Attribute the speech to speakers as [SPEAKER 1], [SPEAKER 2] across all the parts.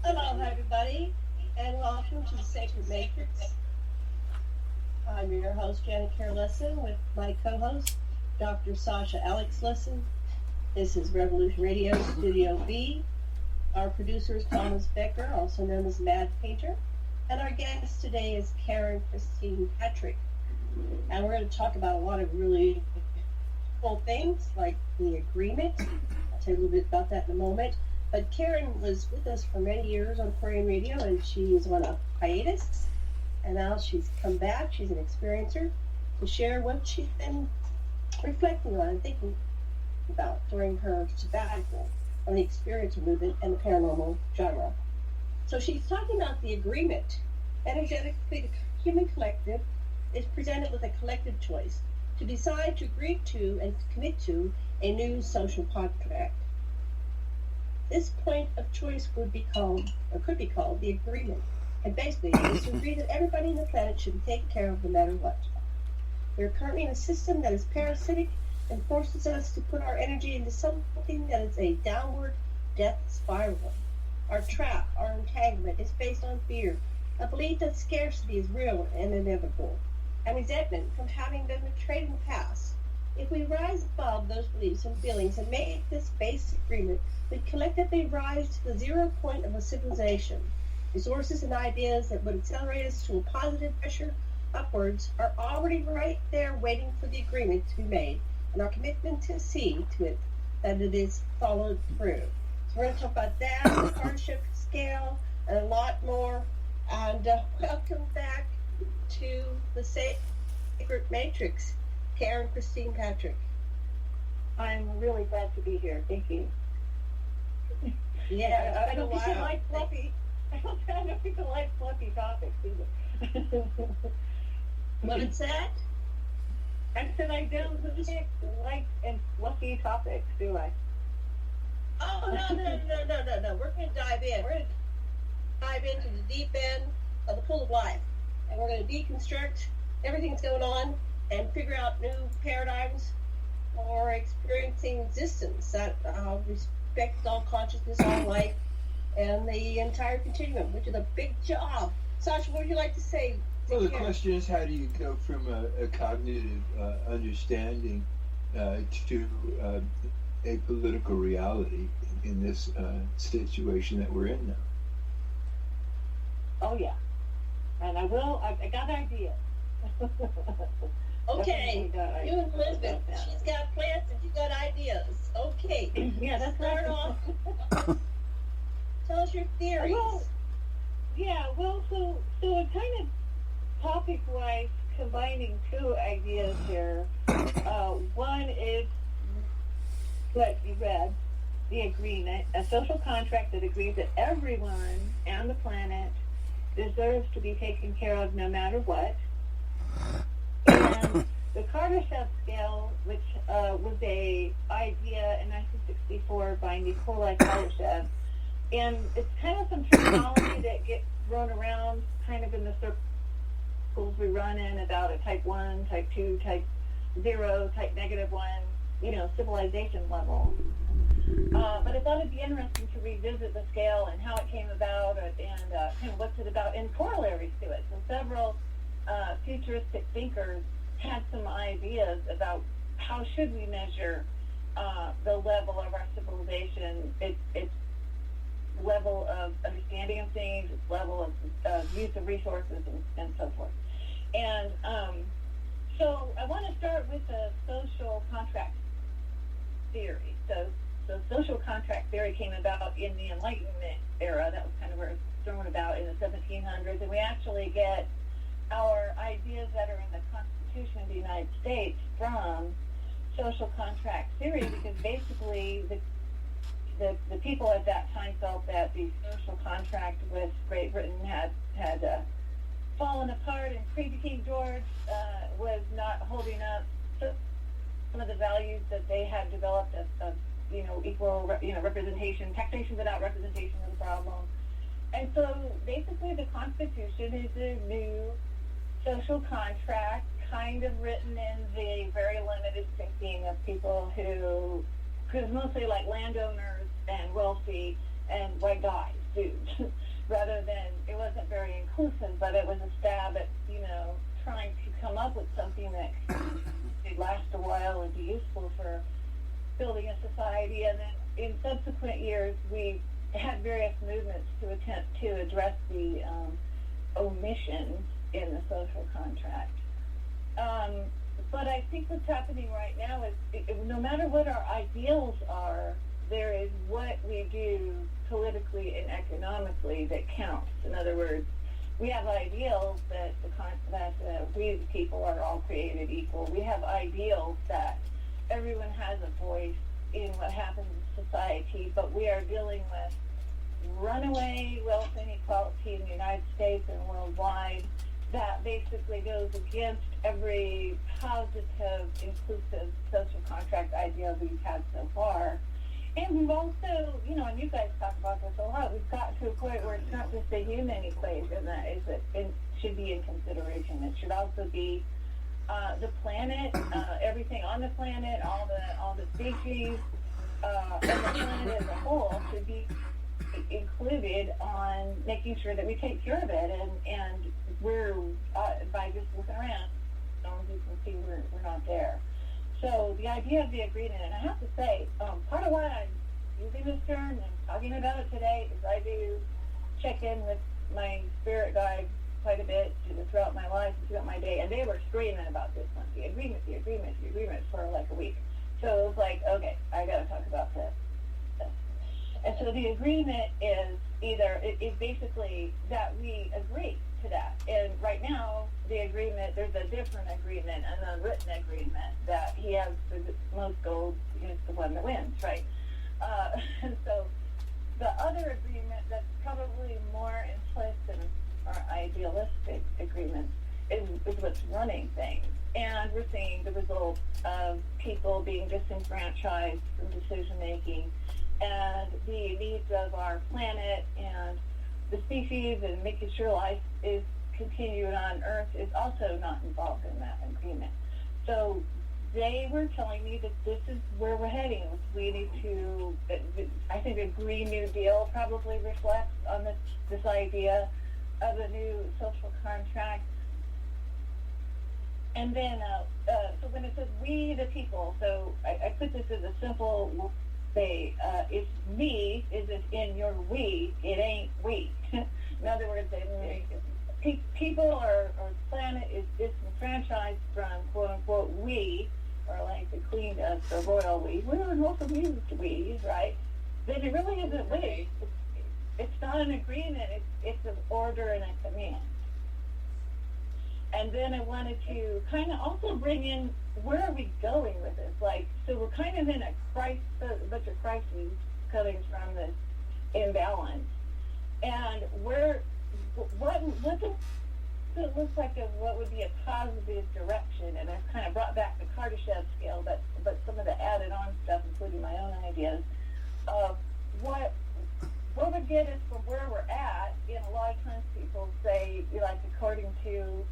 [SPEAKER 1] Hello, everybody, and welcome to the Sacred Matrix. I'm your host, Janet Care Lessin, with my co-host, Dr. Sasha Alex Lessin. This is Revolution Radio Studio B. Our producer is Thomas Becker, also known as Amadpainter, and our guest today is Karen Christine Patrick. And we're going to talk about a lot of really cool things, like the agreement. I'll tell you a little bit about that in a moment. But Karen was with us for many years on Korean radio, and she was on a hiatus. And now she's come back. She's an experiencer to share what she's been reflecting on and thinking about during her sabbatical on the experiencer movement and the paranormal genre. So she's talking about the agreement. Energetically, the human collective is presented with a collective choice to decide to agree to and commit to a new social contract. This point of choice would be called, or could be called, the agreement. And basically, it is to agree that everybody on the planet should be taken care of no matter what. We are currently in a system that is parasitic and forces us to put our energy into something that is a downward death spiral. Our trap, our entanglement, is based on fear, a belief that scarcity is real and inevitable, and resentment from having been betrayed in the past. If we rise above those beliefs and feelings and make this basic agreement, we collectively rise to the 0 point of a civilization. Resources and ideas that would accelerate us to a positive pressure upwards are already right there waiting for the agreement to be made, and our commitment to see to it that it is followed through. So we're going to talk about that, the Kardashian Scale, and a lot more. And welcome back to the Sacred Matrix, Karen Christine Patrick.
[SPEAKER 2] I'm really glad to be here. Thank you.
[SPEAKER 1] Yeah,
[SPEAKER 2] I don't think I like fluffy. I don't think I like fluffy topics either.
[SPEAKER 1] What is that?
[SPEAKER 2] I said I don't like and fluffy topics, do I?
[SPEAKER 1] Oh, no. We're going to dive in. We're going to dive into the deep end of the pool of life. And we're going to deconstruct everything that's going on and figure out new paradigms for experiencing existence that respect all consciousness, all life, and the entire continuum, which is a big job. Sasha, what would you like to say?
[SPEAKER 3] Well, the question is, how do you go from a cognitive understanding to a political reality in this situation that we're in now?
[SPEAKER 2] Oh, yeah. And I got ideas.
[SPEAKER 1] Okay, you and Elizabeth, she's got plans and she's got ideas. Okay,
[SPEAKER 2] yeah, that's
[SPEAKER 1] start off. Tell us your theories.
[SPEAKER 2] So it kind of topic-wise combining two ideas here. One is what you read, the agreement, a social contract that agrees that everyone on the planet deserves to be taken care of no matter what. And the Kardashian Scale, which was a idea in 1964 by Nikolai Kardashev, and it's kind of some terminology that gets thrown around kind of in the circles we run in about a type 1, type 2, type 0, type -1, civilization level. But I thought it'd be interesting to revisit the scale and how it came about and kind of what's it about and corollaries to it. So several futuristic thinkers had some ideas about how should we measure the level of our civilization, its level of understanding of things, its level of use of resources, and so forth. And so I want to start with the social contract theory. So social contract theory came about in the Enlightenment era. That was kind of where it was thrown about in the 1700s. And we actually get our ideas that are in the Constitution of the United States from social contract theory, because basically the people at that time felt that the social contract with Great Britain had fallen apart, and King George was not holding up some of the values that they had developed of equal representation. Taxation without representation was a problem. And so basically the Constitution is a new social contract, kind of written in the very limited thinking of people who's mostly like landowners and wealthy and white guys. dudes, rather than, it wasn't very inclusive, but it was a stab at, trying to come up with something that could last a while and be useful for building a society. And then in subsequent years, we had various movements to attempt to address the omissions in the social contract. But I think what's happening right now is, no matter what our ideals are, there is what we do politically and economically that counts. In other words, we have ideals that we the people are all created equal. We have ideals that everyone has a voice in what happens in society, but we are dealing with runaway wealth inequality in the United States and worldwide that basically goes against every positive, inclusive social contract idea we've had so far. And we've also, and you guys talk about this a lot, we've got to a point where it's not just a human equation that should be in consideration. It should also be the planet, everything on the planet, all the species, and the planet as a whole should be included on making sure that we take care of it. And we're, by just looking around, as you can see, we're not there. So the idea of the agreement, and I have to say, part of why I'm using this term and talking about it today is I do check in with my spirit guides quite a bit throughout my life and throughout my day, and they were screaming about this one, the agreement, for like a week. So it was like, okay, I got to talk about this. And so the agreement is is basically that we agree to that. And right now, the agreement, there's a different agreement, an unwritten agreement that he has the most gold, is the one that wins, right? And so the other agreement that's probably more in place than our idealistic agreements is what's running things. And we're seeing the result of people being disenfranchised from decision making, and the needs of our planet and the species and making sure life is continued on Earth is also not involved in that agreement. So they were telling me that this is where we're heading. We need to, I think a Green New Deal probably reflects on this idea of a new social contract. And then, so when it says we the people, so I put this as a simple say, it's me, is it in your we, it ain't we. In other words, people or planet is disenfranchised from quote unquote we, or like the queen of the royal we. We're also used we, right? Then it really isn't we. It's not an agreement, it's an order and a command. And then I wanted to kind of also bring in, where are we going with this? Like, so we're kind of in a bunch of crises coming from this imbalance. And what does it look like of what would be a positive direction? And I've kind of brought back the Kardashian Scale, but some of the added on stuff, including my own ideas, of what would get us from where we're at. In a lot of times people say, like, according to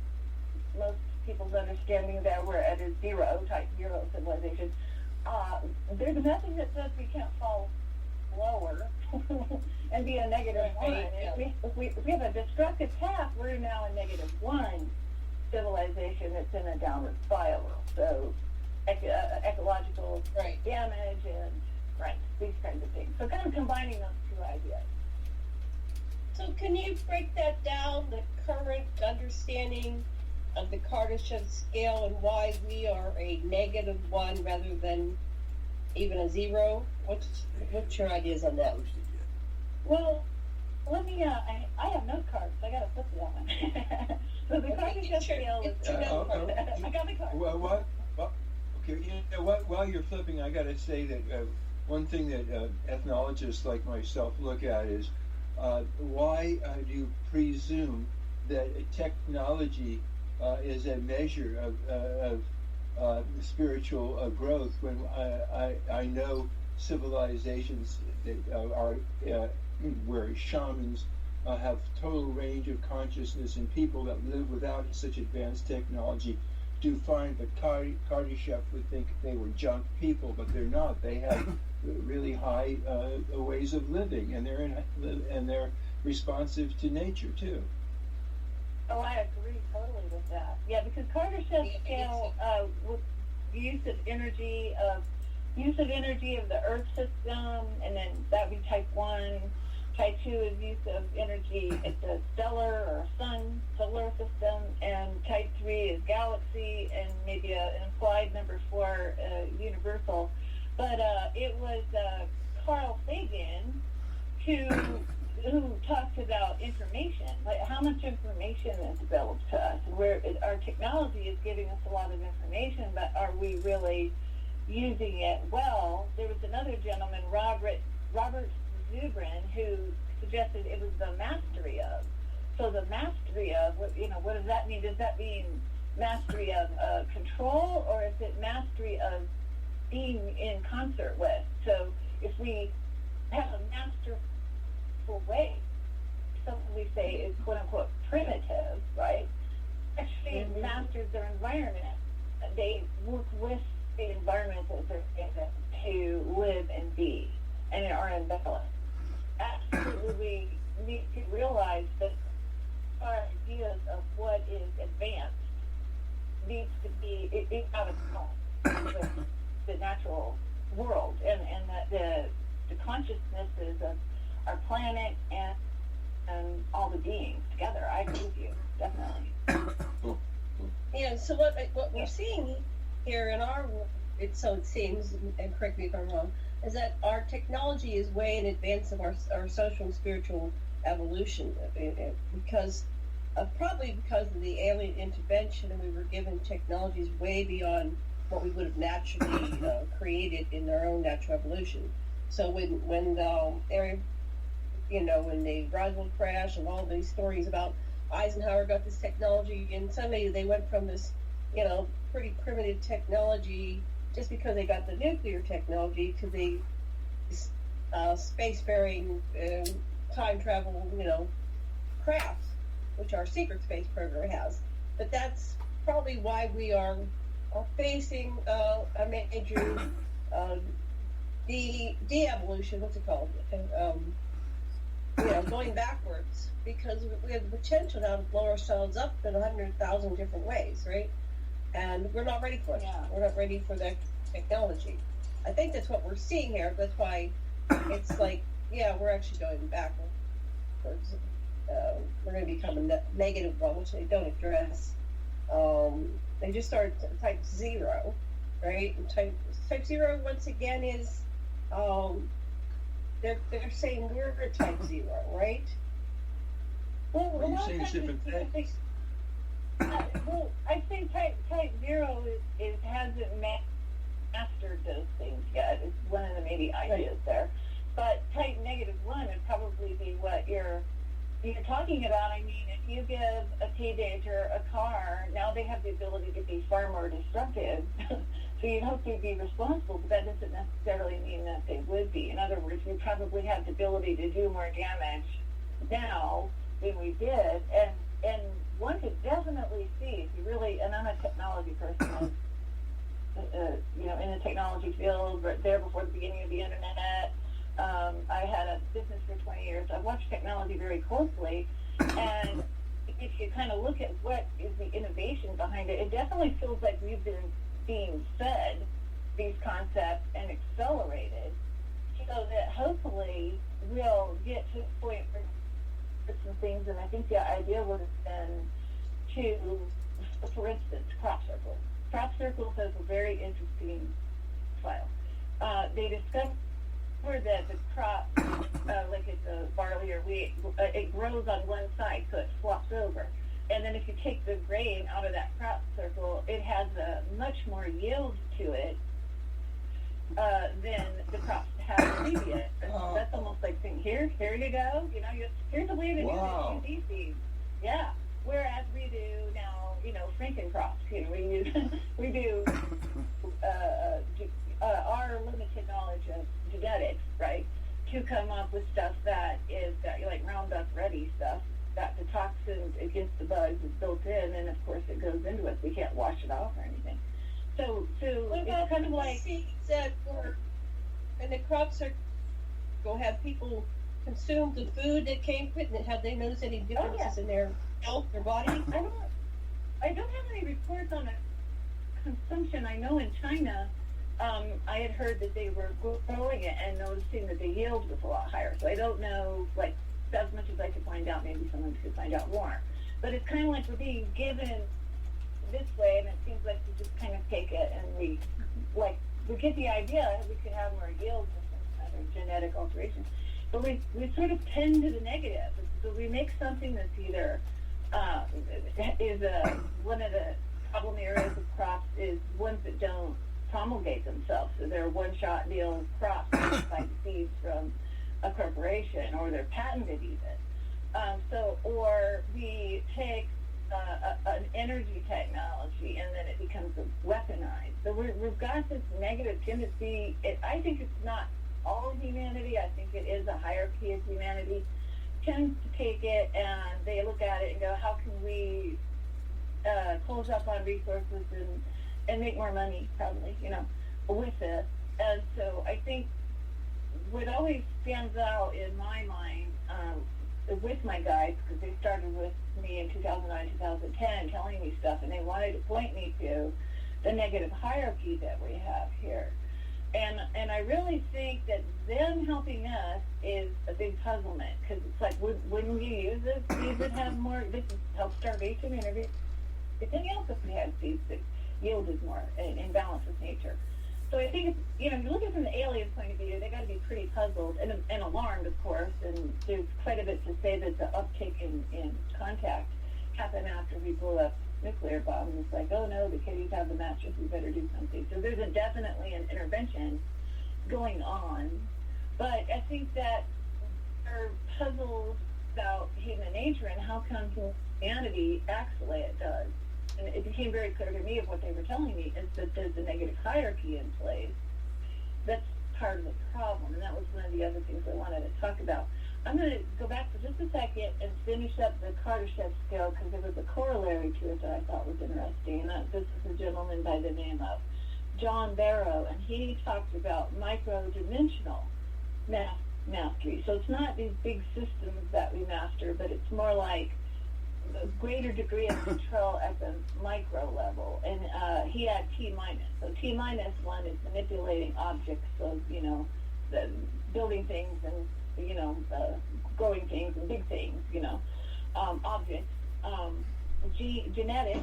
[SPEAKER 2] most people's understanding that we're at a type zero civilization, there's nothing that says we can't fall lower and be a negative one. If we have a destructive path, we're now a negative one civilization that's in a downward spiral. So ecological damage and these kinds of things. So kind of combining those two ideas.
[SPEAKER 1] So can you break that down, the current understanding of the Kardashian Scale and why we are a negative one rather than even a zero? What's your ideas on that?
[SPEAKER 2] Well, let me, I have note cards, so I got to flip to that one. So the Kardashian Scale is, I got the card.
[SPEAKER 3] Well, okay, while you're flipping, I got to say that one thing that ethnologists like myself look at is why do you presume that technology is a measure of spiritual growth when I know civilizations that are where shamans have total range of consciousness, and people that live without such advanced technology do find that Kardashev would think they were junk people, but they're not. They have really high ways of living, and they're responsive to nature too.
[SPEAKER 2] Oh, I agree totally with that. Yeah, because Kardashian Scale with use of energy of the Earth system, and then that would be type 1. Type 2 is use of energy at the stellar or solar system, and type 3 is galaxy, and maybe an implied number 4, universal. But it was Carl Sagan who talked about information, like how much information is available to us. Where our technology is giving us a lot of information, but are we really using it well? There was another gentleman, Robert Zubrin, who suggested it was the mastery of. So the mastery of, what does that mean? Does that mean mastery of control, or is it mastery of being in concert with? So if we have a masterful way, something we say is quote unquote primitive, right? Actually masters their environment. They work with the environment that they're in to live and be, and are embellished. Absolutely, we need to realize that our ideas of what is advanced needs to be out of balance with the natural world, and that the consciousnesses of our planet and all the beings together. I agree with you, definitely.
[SPEAKER 1] Yeah. So what we're seeing here in our world, it seems, and correct me if I'm wrong, is that our technology is way in advance of our social and spiritual evolution, probably because of the alien intervention, and we were given technologies way beyond what we would have naturally created in our own natural evolution. So when the Roswell crash and all these stories about Eisenhower got this technology, and suddenly they went from this, pretty primitive technology just because they got the nuclear technology to the spacefaring time travel, crafts, which our secret space program has. But that's probably why we are facing a major de-evolution. What's it called? Going backwards, because we have the potential now to blow ourselves up in 100,000 different ways, right? And we're not ready for it. Yeah. We're not ready for that technology. I think that's what we're seeing here. That's why it's like, we're actually going backwards. We're going to become a negative one, which they don't address. They just started type 0, right? And type 0 once again is they're saying we're a type 0, right?
[SPEAKER 2] Well,
[SPEAKER 3] you're saying it's different things.
[SPEAKER 2] Well, I think type 0 hasn't mastered those things yet. It's one of the maybe ideas there. But type -1 would probably be what you're talking about. I mean, if you give a teenager a car, now they have the ability to be far more destructive. So you'd hope they'd be responsible, but that doesn't necessarily mean that they would be. In other words, we probably have the ability to do more damage now than we did. And one could definitely see, if you really, and I'm a technology person, in the technology field, right there before the beginning of the internet. I had a business for 20 years. I watched technology very closely, and if you kind of look at what is the innovation behind it, it definitely feels like we've been being fed these concepts and accelerated, so that hopefully we'll get to a point where some things, and I think the idea would have been to, for instance, crop circles. Crop circles is a very interesting file. They discovered that the crop, like it's a barley or wheat, it grows on one side, so it flops over. And then if you take the grain out of that crop circle, it has a much more yield to it than the crops have previous. That's almost like saying, here you go. Here's a way to do this. Use these seeds. Yeah. Whereas we do now, Franken crops. We do our limited knowledge of genetics, right, to come up with stuff that is like Roundup Ready stuff, that the toxins against the bugs is built in, and of course it goes into us. We can't wash it off or anything. So
[SPEAKER 1] what about
[SPEAKER 2] it's kind of like
[SPEAKER 1] seeds that And the crops are going to have people consume the food that came with it. Have they noticed any differences in their health, their body?
[SPEAKER 2] I don't have any reports on it. Consumption. I know in China, I had heard that they were growing it and noticing that the yield was a lot higher. So I don't know, like, as much as I could find out. Maybe someone could find out more. But it's kind of like we're being given this way, and it seems like we just kind of take it and we get the idea that we could have more yield with some kind of genetic alteration. But we sort of tend to the negative. So we make something that's either one of the problem areas of crops is ones that don't promulgate themselves. So they're one-shot deal crops by seeds from a corporation, or they're patented even. Or we take an energy technology and then it becomes weaponized. So we've got this negative tendency. I think it's not all of humanity. I think it is a hierarchy of humanity tends to take it and they look at it and go, how can we close up on resources and make more money, probably, with this. And so I think what always stands out in my mind with my guides, because they started with me in 2009, 2010, telling me stuff, and they wanted to point me to the negative hierarchy that we have here. And I really think that them helping us is a big puzzlement, because it's like, wouldn't you use this? These would have more, this is health starvation and everything else if we had seeds that yielded more in balance with nature. So I think, if you look at it from the alien point of view, they got to be pretty puzzled and alarmed, of course, and there's quite a bit to say that the uptake in contact happened after we blew up nuclear bomb. It's like, oh no, the kiddies have the mattress, we better do something. So there's definitely an intervention going on. But I think that they're puzzled about human nature and how come humanity acts the way it does. And it became very clear to me of what they were telling me is that there's a negative hierarchy in place. That's part of the problem, and that was one of the other things I wanted to talk about. I'm going to go back for just a second and finish up the Kardashian Scale, because there was a corollary to it that I thought was interesting. And this is a gentleman by the name of John Barrow, and he talked about micro-dimensional mastery. So it's not these big systems that we master, but it's more like a greater degree of control at the micro level. And he had T minus. So T minus one is manipulating objects, so, the building things and growing things and big things, objects. Genetics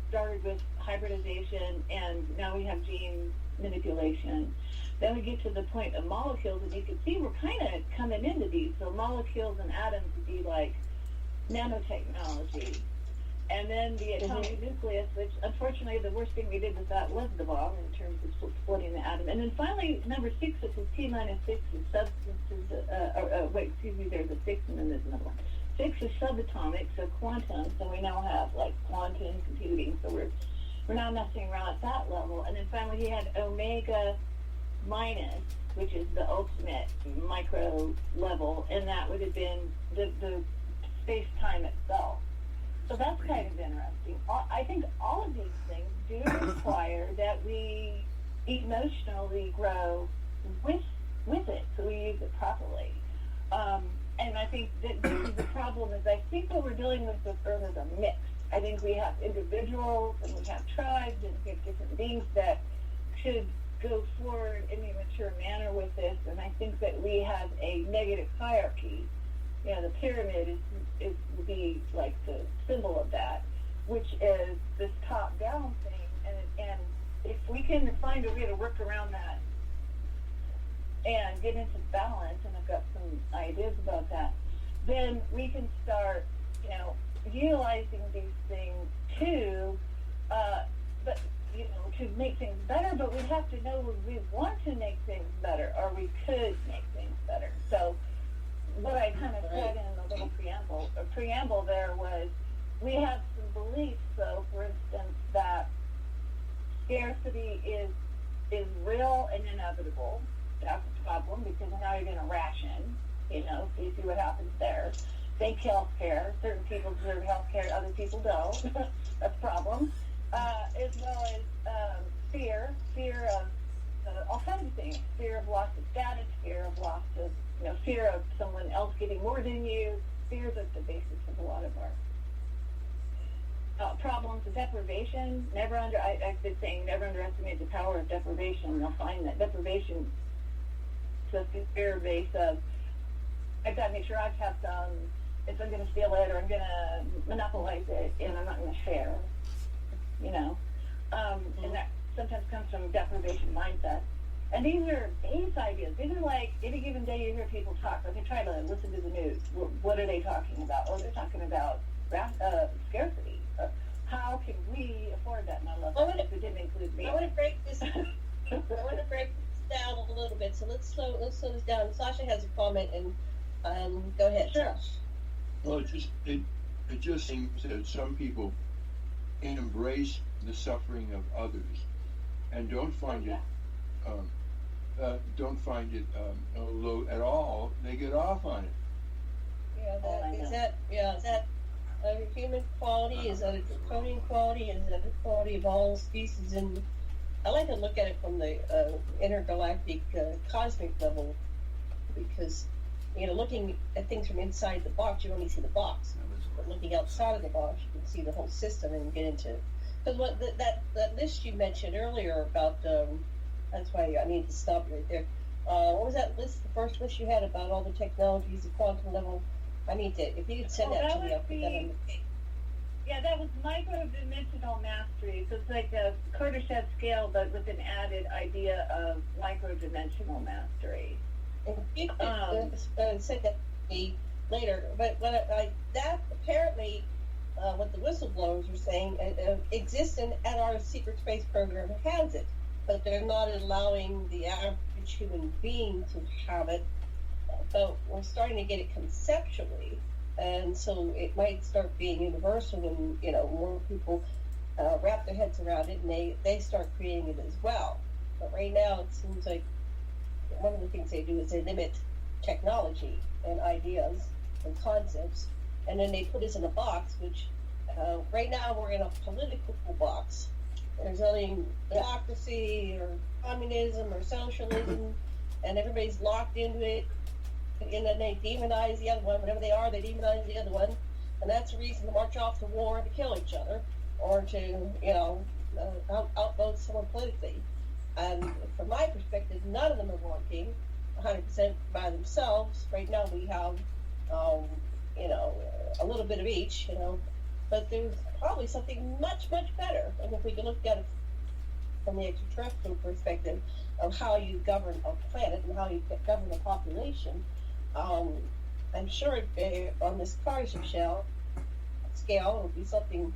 [SPEAKER 2] started with hybridization, and now we have gene manipulation. Then we get to the point of molecules, and you can see we're kind of coming into these. So molecules and atoms would be like nanotechnology. And then the atomic nucleus, which unfortunately the worst thing we did with that was the bomb in terms of splitting the atom. And then finally, number 6, which is T minus 6, is substances, there's a 6 and then there's another one. 6 is subatomic, so quantum, so we now have like quantum computing, so we're now messing around at that level. And then finally he had omega minus, which is the ultimate micro level, and that would have been the space-time itself. So that's kind of interesting. I think all of these things do require that we emotionally grow with it, so we use it properly. And I think that this is the problem, is I think what we're dealing with Earth is a mix. I think we have individuals and we have tribes and we have different beings that should go forward in a mature manner with this, and I think that we have a negative hierarchy. The pyramid would be like the symbol of that, which is this top-down thing, and if we can find a way to work around that and get into balance, and I've got some ideas about that, then we can start, utilizing these things to make things better, but we have to know when we want to make things better, or we could make things better. So what I kind of said in the little preamble there was, we have some beliefs, though, for instance, that scarcity is real and inevitable. That's a problem, because now you're going to ration, so you see what happens there. Fake health care. Certain people deserve health care, other people don't. That's a problem. As well as fear all kinds of things. Fear of loss of status, fear of loss of, fear of someone else getting more than you. Fear is at the basis of a lot of our problems of deprivation. I've been saying never underestimate the power of deprivation. You'll find that deprivation is a fear base of, I've got to make sure I have some, if I'm going to steal it or I'm going to monopolize it and I'm not going to share, and that sometimes comes from deprivation mindset. And these are base ideas. These are like, any given day you hear people talk, like try to listen to the news. What are they talking about? Oh, they're talking about scarcity. How can we afford that? And I love that if it didn't include me.
[SPEAKER 1] I want to break this down a little bit. So let's slow this down. Sasha has a comment, and go ahead.
[SPEAKER 2] Sure.
[SPEAKER 3] Well, it just seems that some people embrace the suffering of others and don't find it low at all. They get off on it.
[SPEAKER 1] Yeah, is that a human quality? Is that a draconian quality? Is that a quality of all species? And I like to look at it from the intergalactic cosmic level, because looking at things from inside the box, you only see the box. But looking outside of the box, you can see the whole system and get into. Because what that list you mentioned earlier about, that's why I need to stop right there. What was that list? The first list you had about all the technologies, the quantum level. I need to, if you could send that to me, I'll put that on the page.
[SPEAKER 2] Yeah, that was micro-dimensional mastery. So it's like a Kardashian Scale, but with an added idea of micro-dimensional mastery.
[SPEAKER 1] And you could send that to me later. But that apparently, what the whistleblowers are saying, exists at our secret space program has it, but they're not allowing the average human being to have it. But we're starting to get it conceptually, and so it might start being universal when more people wrap their heads around it, and they start creating it as well. But right now, it seems like one of the things they do is they limit technology and ideas and concepts, and then they put us in a box. Which right now we're in a political box. There's only democracy or communism or socialism, and everybody's locked into it. And then they demonize the other one, whatever they are, they demonize the other one, and that's a reason to march off to war and to kill each other, or to, outvote someone politically. And from my perspective, none of them are working 100% by themselves. Right now we have, a little bit of each, but there's probably something much, much better. And if we can look at it from the extraterrestrial perspective of how you govern a planet and how you govern a population, I'm sure on this Kardashian scale, it will be something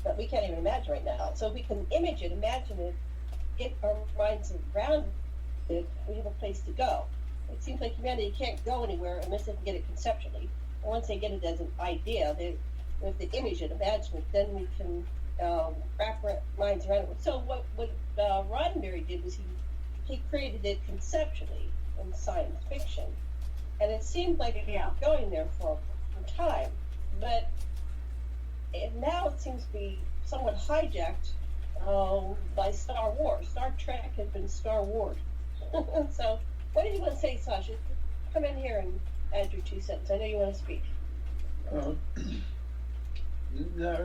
[SPEAKER 1] that we can't even imagine right now. So if we can image it, imagine it, get our minds around it, we have a place to go. It seems like humanity can't go anywhere unless they can get it conceptually. And once they get it as an idea, with the image and imagine it, then we can wrap our minds around it. So what Roddenberry did was he created it conceptually in science fiction. And it seemed like we were going there for time. But now it seems to be somewhat hijacked by Star Wars. Star Trek has been Star Wars. So what did you want to say, Sasha? Come in here and add your 2 cents. I know you want to speak.
[SPEAKER 3] No,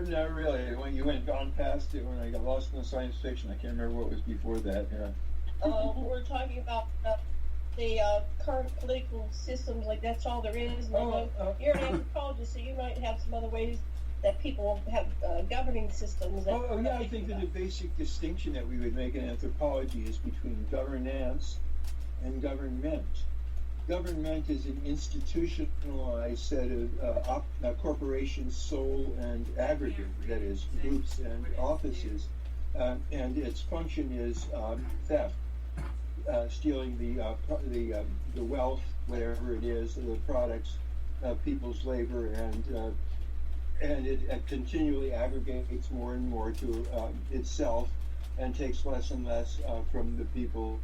[SPEAKER 3] not really. When you went on past it, when I got lost in the science fiction, I can't remember what was before that.
[SPEAKER 1] We're talking about the current political systems, like that's all there is. You're an anthropologist, so you might have some other ways that people have governing systems.
[SPEAKER 3] I think that the basic distinction that we would make in anthropology is between governance and government. Government is an institutionalized set of corporations, sole and aggregate, that is, groups and offices, and its function is theft. Stealing the wealth, whatever it is, the products of people's labor, and it continually aggregates more and more to itself, and takes less and less from the people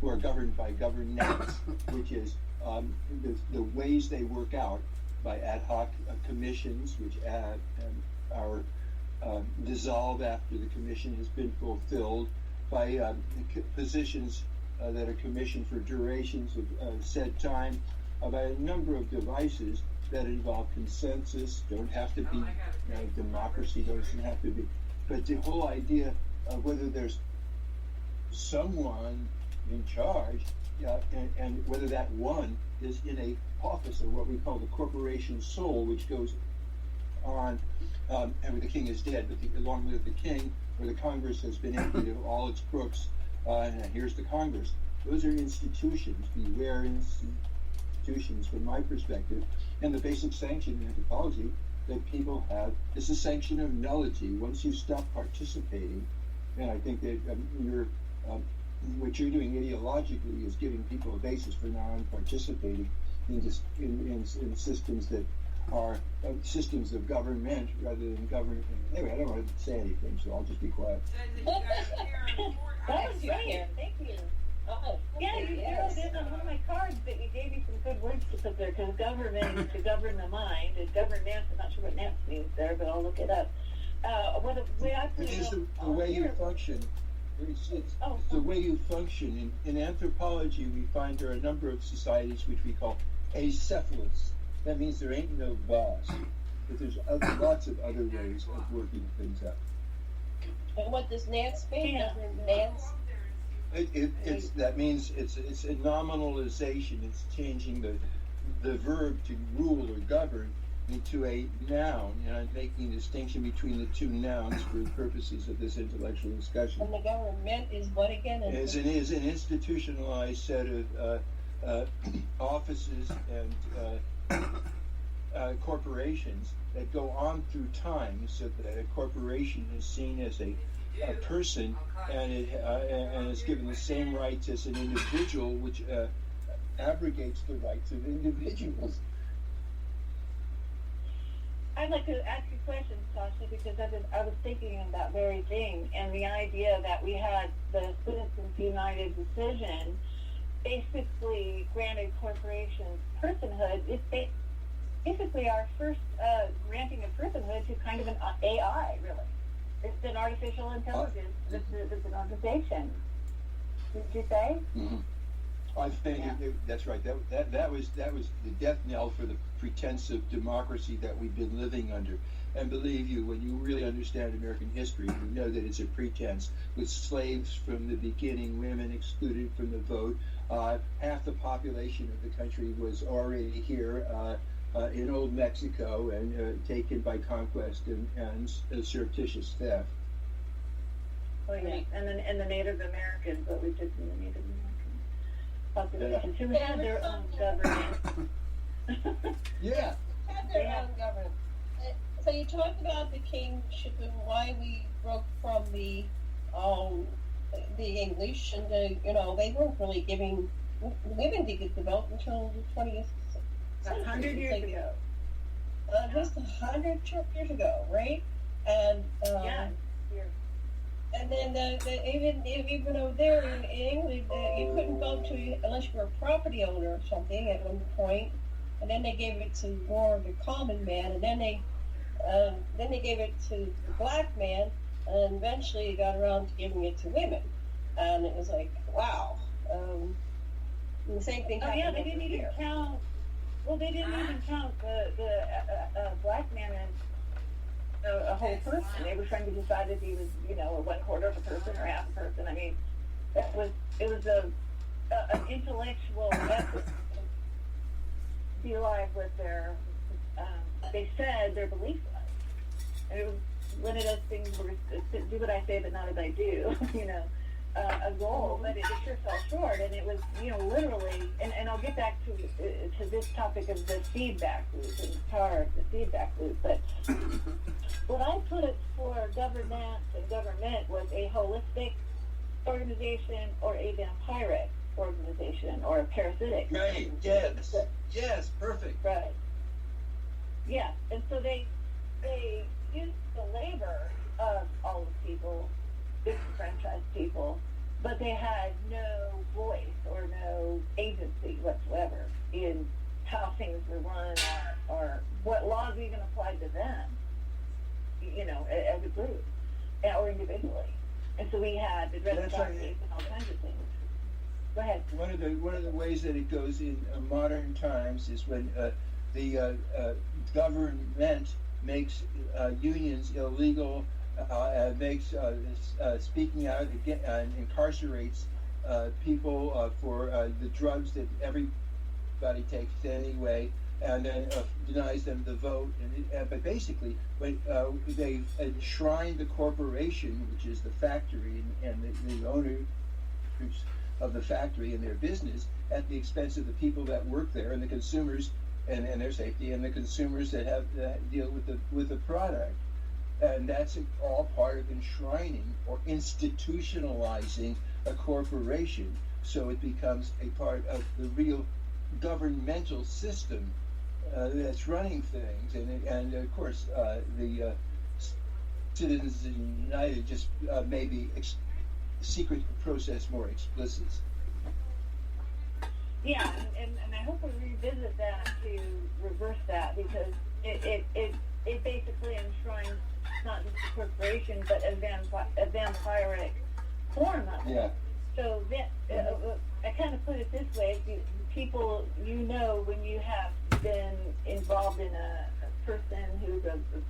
[SPEAKER 3] who are governed by governance, which is the ways they work out by ad hoc commissions, which are dissolved after the commission has been fulfilled, by positions that are commissioned for durations of said time, by a number of devices that involve consensus. Don't have to be democracy, doesn't have to be, but the whole idea of whether there's someone in charge, and whether that one is in a office, or what we call the corporation soul, which goes on, and the king is dead, but along with the king, where the Congress has been emptied of all its crooks, and here's the Congress. Those are institutions. Beware institutions, from my perspective. And the basic sanction in anthropology that people have is the sanction of nullity. Once you stop participating, and I think that what you're doing ideologically is giving people a basis for non-participating in systems that are systems of government rather than government. Anyway, I don't want to say anything, so I'll just be quiet.
[SPEAKER 2] That was great. Thank you. Yeah, you zeroed in on one of my cards that you gave me some good words to put there, because government is to govern the mind, and governance, I'm not sure what Nance means there, but I'll look it up. The way I put
[SPEAKER 3] It is
[SPEAKER 2] it
[SPEAKER 3] the way you function. It's the way you function. In anthropology, we find there are a number of societies which we call acephalous. That means there ain't no boss, but there's lots of other ways of working things out.
[SPEAKER 1] And what does Nance mean? Nance?
[SPEAKER 3] That means it's a nominalization. It's changing the verb to rule or govern into a noun, and I'm making a distinction between the two nouns for the purposes of this intellectual discussion.
[SPEAKER 1] And the government is what again?
[SPEAKER 3] Is an institutionalized set of offices and corporations that go on through time, so that a corporation is seen as a person, and is given the same rights as an individual, which abrogates the rights of individuals.
[SPEAKER 2] I'd like to ask you a question, Sasha, because I was thinking of that very thing, and the idea that we had the Citizens United decision basically granted corporations personhood. It's basically our first granting of personhood to kind of an AI, really. It's an artificial intelligence. It's an organization. Did you say?
[SPEAKER 3] Mm-hmm. I think that's right. That was the death knell for the pretense of democracy that we've been living under. And believe you, when you really understand American history, you know that it's a pretense. With slaves from the beginning, women excluded from the vote, half the population of the country was already here in old Mexico and taken by conquest and surreptitious theft.
[SPEAKER 2] Oh yeah, and the Native Americans, what we did to the Native American population, who had their own government.
[SPEAKER 3] Yeah.
[SPEAKER 1] Had their own government. So you talked about the kingship and why we broke from the English, and they weren't really giving women to get the vote until the 20th century.
[SPEAKER 2] 100 years ago.
[SPEAKER 1] Just 100 years ago, right? And
[SPEAKER 2] yeah.
[SPEAKER 1] And then even over there in England, you couldn't vote unless you were a property owner or something at one point. And then they gave it to more of the common man, and then they gave it to the black man, and eventually it got around to giving it to women. And it was like, wow. And the same thing happened.
[SPEAKER 2] Oh yeah, they didn't even count. Well, they didn't even count the black man as a whole person. They were trying to decide if he was, a 1/4 of a person or half a person. I mean, it was an intellectual effort to be alive with their, they said their belief was. And it was one of those things where do what I say but not as I do, a goal, but it sure fell short. And it was, literally, and I'll get back to this topic of the feedback loop and the power of the feedback loop, but what I put it for governance and government was a holistic organization or a vampiric organization or a parasitic.
[SPEAKER 3] Right, yes, perfect.
[SPEAKER 2] Right. Yeah, and so they used the labor of all the people, disenfranchised people, but they had no voice or no agency whatsoever in how things were run or what laws even applied to them, as a group or individually. And so we had the dress
[SPEAKER 4] That's
[SPEAKER 2] parties
[SPEAKER 4] right.
[SPEAKER 2] and all kinds of things. Go ahead.
[SPEAKER 4] One of the ways that it goes in modern times is when the government makes unions illegal, makes speaking out again, incarcerates people for the drugs that everybody takes anyway, and then denies them the vote. But basically, when they enshrine the corporation, which is the factory, and the owner of the factory and their business at the expense of the people that work there and the consumers and their safety and the consumers that have deal with the product. And that's all part of enshrining or institutionalizing a corporation, so it becomes a part of the real governmental system that's running things. And of course, the Citizens United just made the secret process more explicit.
[SPEAKER 2] Yeah, and I hope we revisit that to reverse that, because it basically enshrines not just a corporation but a vampiric form of it.
[SPEAKER 4] Yeah.
[SPEAKER 2] So I kind of put it this way: people, when you have been involved in a person who's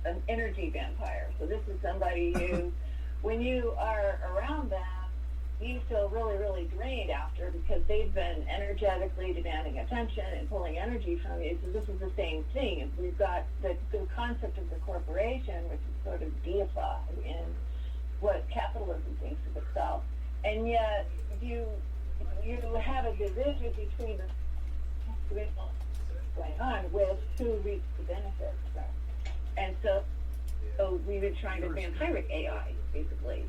[SPEAKER 2] an energy vampire. So this is somebody who, when you are around them, you feel really, really drained after, because they've been energetically demanding attention and pulling energy from you. So this is the same thing. We've got the concept of the corporation, which is sort of deified in what capitalism thinks of itself. And yet you have a division between the going on with who reaps the benefits from. And so we've been trying to vampiric AI, basically.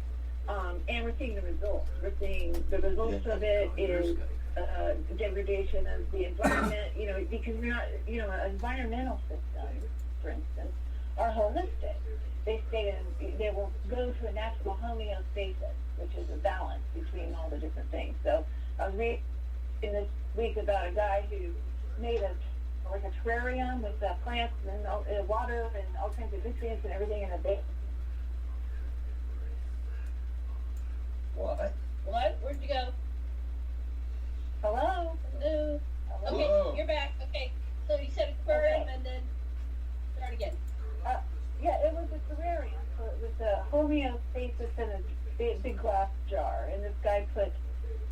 [SPEAKER 2] And we're seeing the results. We're seeing the results of it is degradation of the environment, because we're not, environmental systems, for instance, are holistic. They will go to a natural homeostasis, which is a balance between all the different things. So I was reading this week about a guy who made a terrarium with plants and water and all kinds of nutrients and everything in a big.
[SPEAKER 4] What?
[SPEAKER 1] What? Where'd you go?
[SPEAKER 2] Hello?
[SPEAKER 1] Hello? Okay,
[SPEAKER 4] Whoa.
[SPEAKER 1] you're back. Okay. So you said aquarium and then start again.
[SPEAKER 2] Yeah, it was a terrarium. So it was a homeostasis in a big glass jar. And this guy put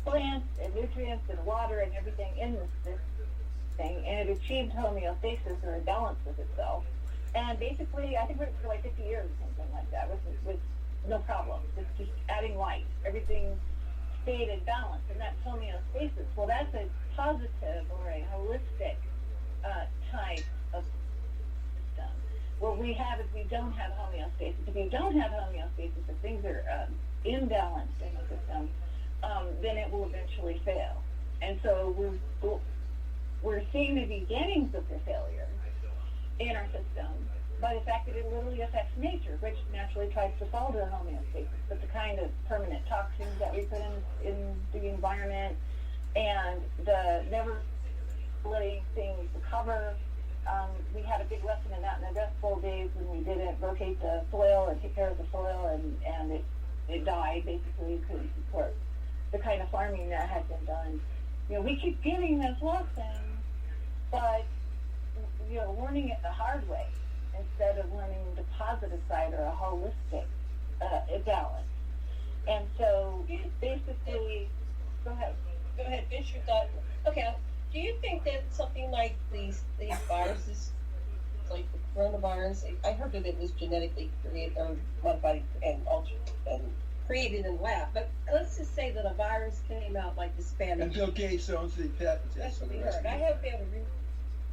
[SPEAKER 2] plants and nutrients and water and everything in this thing. And it achieved homeostasis, or a balance with itself. And basically, I think it was for like 50 years or something like that, with no problem. Just adding light. Everything stayed in balance, and that's homeostasis. Well, that's a positive or a holistic type of system. What we have is we don't have homeostasis. If you don't have homeostasis, if things are imbalanced in the system, then it will eventually fail. And so we're seeing the beginnings of the failure in our system by the fact that it literally affects nature, which naturally tries to fall to homeostasis. But the kind of permanent toxins that we put in the environment, and the never letting things recover. We had a big lesson in that in the Dust Bowl days, when we didn't rotate the soil and take care of the soil, and it died, basically. We couldn't support the kind of farming that had been done. We keep getting this lesson, but learning it the hard way instead of learning the positive side, or a holistic balance. And so basically, go ahead,
[SPEAKER 1] finish your thought. Okay, do you think that something like these viruses, like the coronavirus, I heard that it was genetically created or modified and altered and created in the lab, but let's just say that a virus came out like the Spanish.
[SPEAKER 4] And Bill Gates owns the patent.
[SPEAKER 1] That's what we heard. I haven't been able to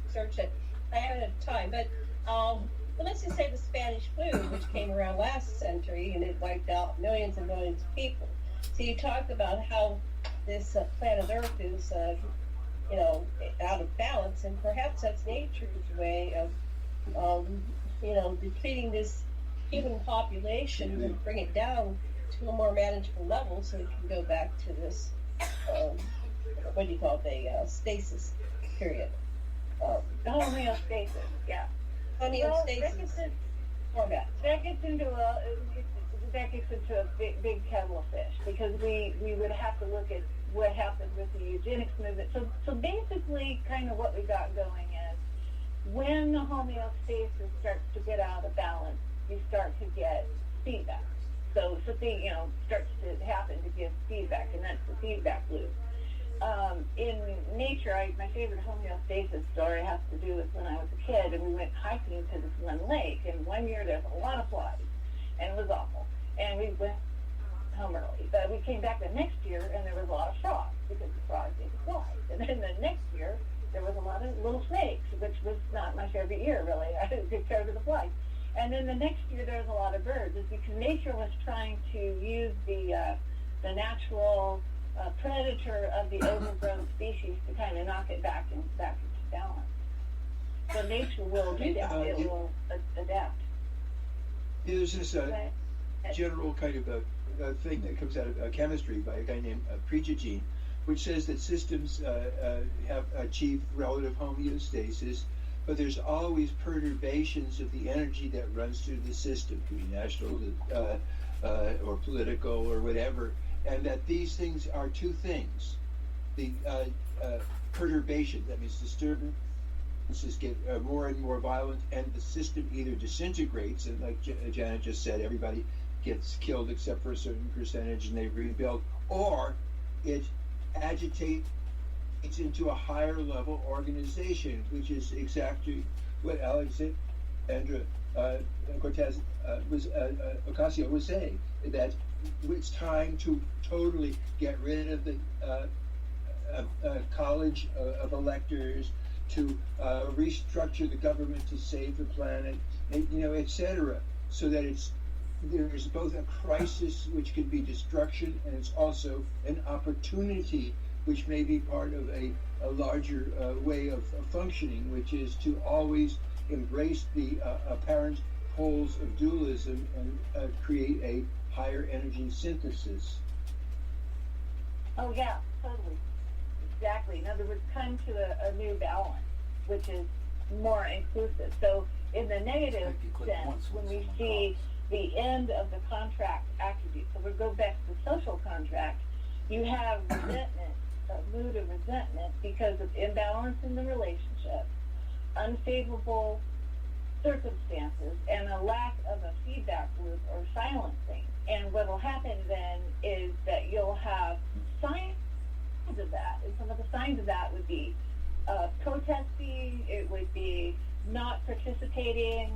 [SPEAKER 1] research it. I haven't had time, but let's just say the Spanish flu, which came around last century, and it wiped out millions and millions of people. So you talk about how this planet Earth is, out of balance, and perhaps that's nature's way of, depleting this human population and bring it down to a more manageable level, so it can go back to this, stasis period.
[SPEAKER 2] homeostasis, yeah.
[SPEAKER 1] Homeostasis format.
[SPEAKER 2] That gets into that gets into a big kettle of fish, because we would have to look at what happened with the eugenics movement. So basically, kind of what we got going is, when the homeostasis starts to get out of balance, you start to get feedback. So something, starts to happen to give feedback, and that's the feedback loop. In nature, my favorite homeostasis story has to do with when I was a kid, and we went hiking to this one lake, and one year there's a lot of flies, and it was awful. And we went home early. But we came back the next year, and there was a lot of frogs, because the frogs ate the flies. And then the next year, there was a lot of little snakes, which was not my favorite year, really, compared to the flies. And then the next year, there was a lot of birds. It's because nature was trying to use the natural predator of the overgrown species to kind of knock it back into balance. So nature will do that. It will adapt.
[SPEAKER 4] There's this general kind of a thing that comes out of chemistry by a guy named Prichogine, which says that systems have achieved relative homeostasis, but there's always perturbations of the energy that runs through the system, could be national or political or whatever, and that these things are two things. The perturbation, that means disturbances, get more and more violent, and the system either disintegrates, and like Janet just said, everybody gets killed except for a certain percentage and they rebuild, or it agitates into a higher level organization, which is exactly what Alexandra Ocasio was saying, that it's time to totally get rid of the college of electors, to restructure the government to save the planet, etc., so that there's both a crisis, which can be destruction, and it's also an opportunity, which may be part of a larger way of functioning, which is to always embrace the apparent poles of dualism and create a higher energy synthesis.
[SPEAKER 2] Oh yeah, totally. Exactly. In other words, come to a new balance, which is more inclusive. So in the negative sense, when we see the end of the contract attribute, so we go back to the social contract, you have resentment, a mood of resentment because of imbalance in the relationship, unfavorable circumstances, and a lack of a feedback loop or silencing. And what will happen then is that you'll have signs of that. And some of the signs of that would be protesting, it would be not participating,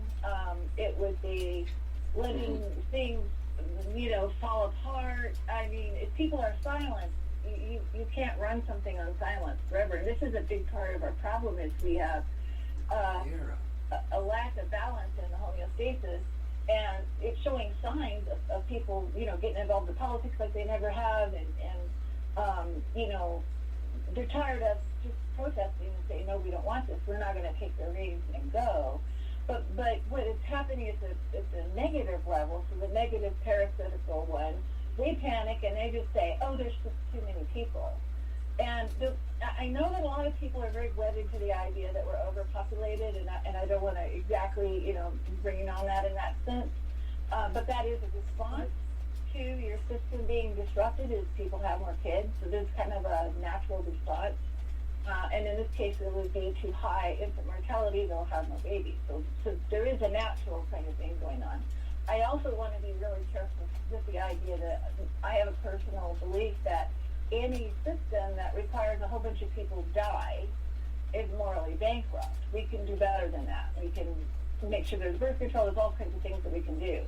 [SPEAKER 2] it would be letting things, fall apart. I mean, if people are silent, you can't run something on silence forever. And this is a big part of our problem, is we have a lack of balance in the homeostasis, and it's showing signs of people, getting involved in politics like they never have, and they're tired of just protesting and saying, no, we don't want this, we're not going to take their reins and go. But what is happening at the negative level, so the negative parasitical one, they panic and they just say, oh, there's just too many people. And I know that a lot of people are very wedded to the idea that we're overpopulated, and I don't want to exactly, bring on that in that sense. But that is a response to your system being disrupted as people have more kids. So there's kind of a natural response. And in this case, it would be too high infant mortality, they'll have no babies. So there is a natural kind of thing going on. I also want to be really careful with the idea that I have a personal belief that any system that requires a whole bunch of people die is morally bankrupt. We can do better than that. We can make sure there's birth control, there's all kinds of things that we can do.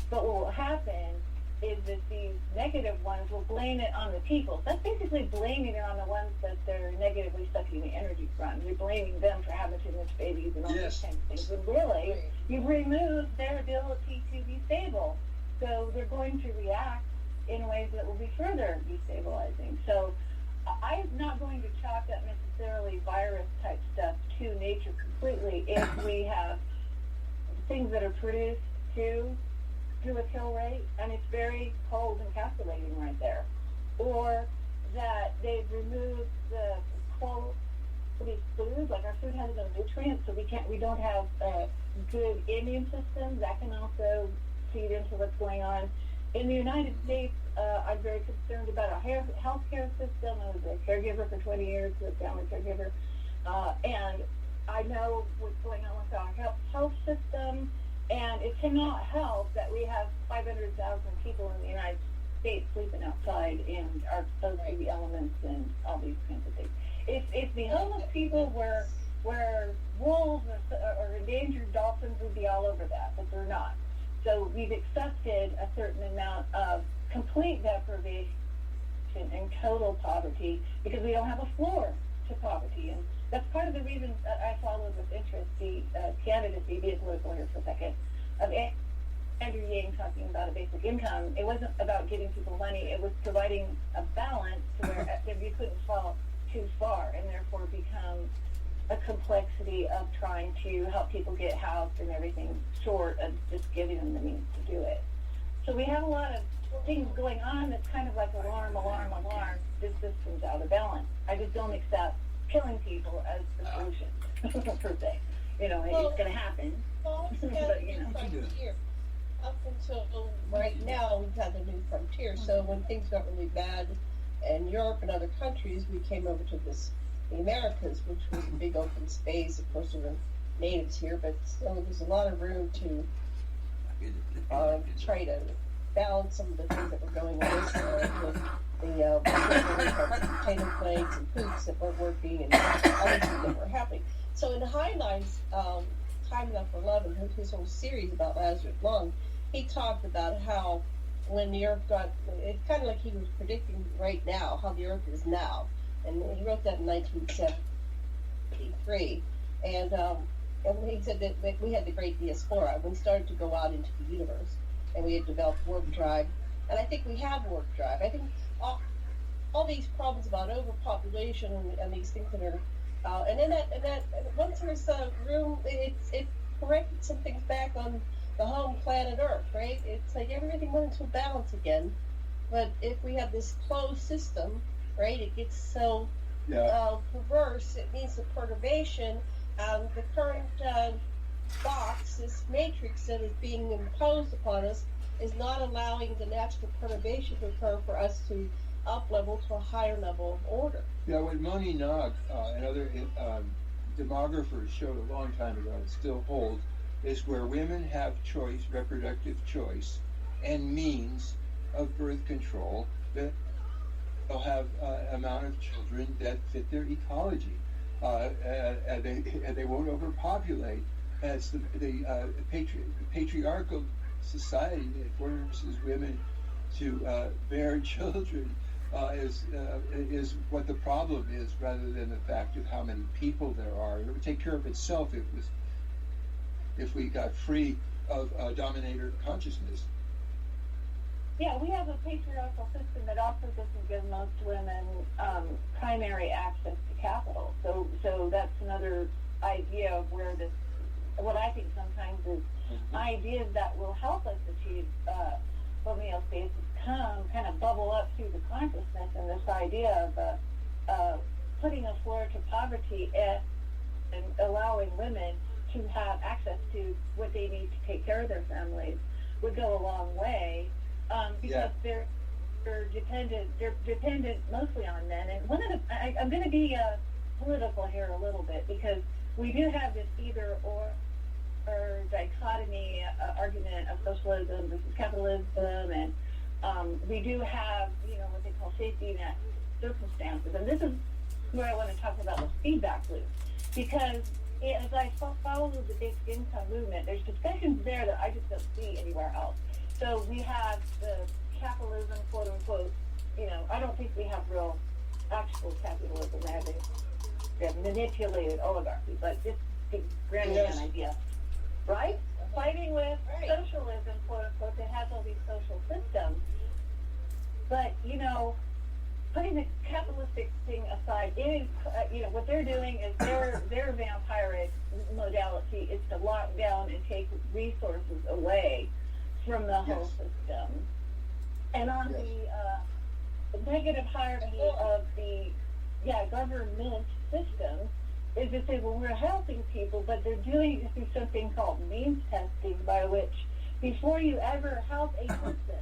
[SPEAKER 2] But what will happen is that these negative ones will blame it on the people. That's basically blaming it on the ones that they're negatively sucking the energy from. You're blaming them for having too much babies and all these kinds of things. When really, you've removed their ability to be stable. So they're going to react in ways that will be further destabilizing. So I'm not going to chalk up necessarily virus-type stuff to nature completely if we have things that are produced through a kill rate, and it's very cold and calculating right there. Or that they've removed the quality food, like our food has no nutrients, so we don't have a good immune system. That can also feed into what's going on. In the United States, I'm very concerned about our healthcare system. I was a caregiver for 20 years, a family caregiver, and I know what's going on with our health system, and it cannot help that we have 500,000 people in the United States sleeping outside and are exposed to the elements and all these kinds of things. If the homeless people were wolves or endangered dolphins, would be all over that, but they're not. So we've accepted a certain amount of complete deprivation and total poverty because we don't have a floor to poverty. And that's part of the reason that I followed with interest the candidacy, be political here for a second, of Andrew Yang talking about a basic income. It wasn't about giving people money. It was providing a balance to where you couldn't fall too far and therefore become a complexity of trying to help people get housed and everything short of just giving them the means to do it. So we have a lot of things going on that's kind of like alarm. This system's out of balance. I just don't accept killing people as the solution, per se. You know, it's going to happen.
[SPEAKER 1] Well, it's got
[SPEAKER 2] But,
[SPEAKER 1] a
[SPEAKER 2] you
[SPEAKER 1] new
[SPEAKER 2] know.
[SPEAKER 1] frontier. Up until right now, we've had the new frontier. So when things got really bad in Europe and other countries, we came over to the Americas, which was a big open space. Of course, there were natives here, but still there was a lot of room to try to balance some of the things that were going on with the potato plagues and poops that weren't working and other things that were happening. So in the Highlights, Time Enough for Love, and his whole series about Lazarus Lung, he talked about how when the earth got, it's kind of like he was predicting right now how the earth is now. And he wrote that in 1973. And he said that we had the great diaspora. We started to go out into the universe, and we had developed warp drive. And I think we have warp drive. I think all these problems about overpopulation and these things that are, and then that once there's room, it corrected some things back on the home planet Earth, right? It's like everything went into balance again. But if we have this closed system, right, it gets so perverse. It means the perturbation, the current box, this matrix that is being imposed upon us, is not allowing the natural perturbation to occur for us to up level to a higher level of order.
[SPEAKER 4] Yeah, what Moni Nog and other demographers showed a long time ago, and still holds, is where women have choice, reproductive choice, and means of birth control, that they'll have amount of children that fit their ecology, and they won't overpopulate. And it's the patriarchal society that forces women to bear children is what the problem is, rather than the fact of how many people there are. It would take care of itself if we got free of dominator consciousness.
[SPEAKER 2] Yeah, we have a patriarchal system that also doesn't give most women primary access to capital. So that's another idea of where this, what I think sometimes is ideas that will help us achieve homeostasis kind of bubble up through the consciousness, and this idea of putting a floor to poverty and allowing women to have access to what they need to take care of their families would go a long way, because they're dependent mostly on men. And I'm going to be political here a little bit, because we do have this either or dichotomy argument of socialism versus capitalism, and we do have, what they call safety net circumstances. And this is where I want to talk about the feedback loop, because as I follow the basic income movement, there's discussions there that I just don't see anywhere else. So we have the capitalism, quote unquote, I don't think we have real actual capitalism there. They have manipulated oligarchy, but just granted an idea, right? Fighting with socialism, quote unquote, that has all these social systems. But, putting the capitalistic thing aside, it is, what they're doing is their vampiric modality is to lock down and take resources away from the whole system. And on the negative hierarchy of the government system is to say, well, we're helping people, but they're doing it through something called means testing, by which before you ever help a person,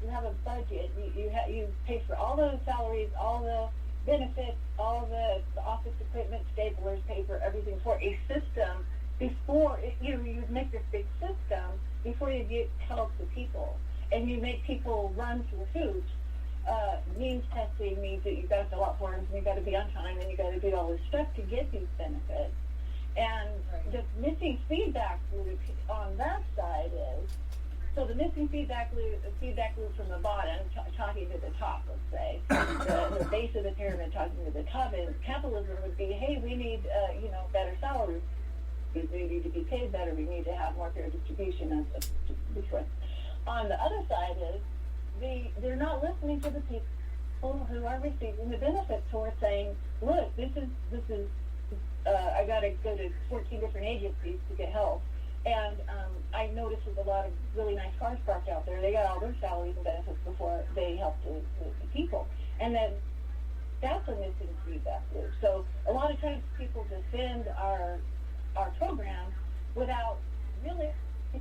[SPEAKER 2] have a budget. You pay for all those salaries, all the benefits, all the office equipment, staplers, paper, everything for a system before you make this big system before you get help to people, and you make people run through hoops. Means testing means that you've got to fill out forms and you've got to be on time and you've got to do all this stuff to get these benefits. And the missing feedback loop on that side is, so the missing feedback loop from the bottom, talking to the top, let's say, the base of the pyramid talking to the top, and capitalism would be, hey, we need, better salaries. We need to be paid better. We need to have more fair distribution of choice. On the other side is, they're not listening to the people who are receiving the benefits who are saying, look, this is I got to go to 14 different agencies to get help. And I noticed with a lot of really nice cars parked out there, they got all their salaries and benefits before they helped the people. And then that's a missing feedback loop. So a lot of times people defend our programs without really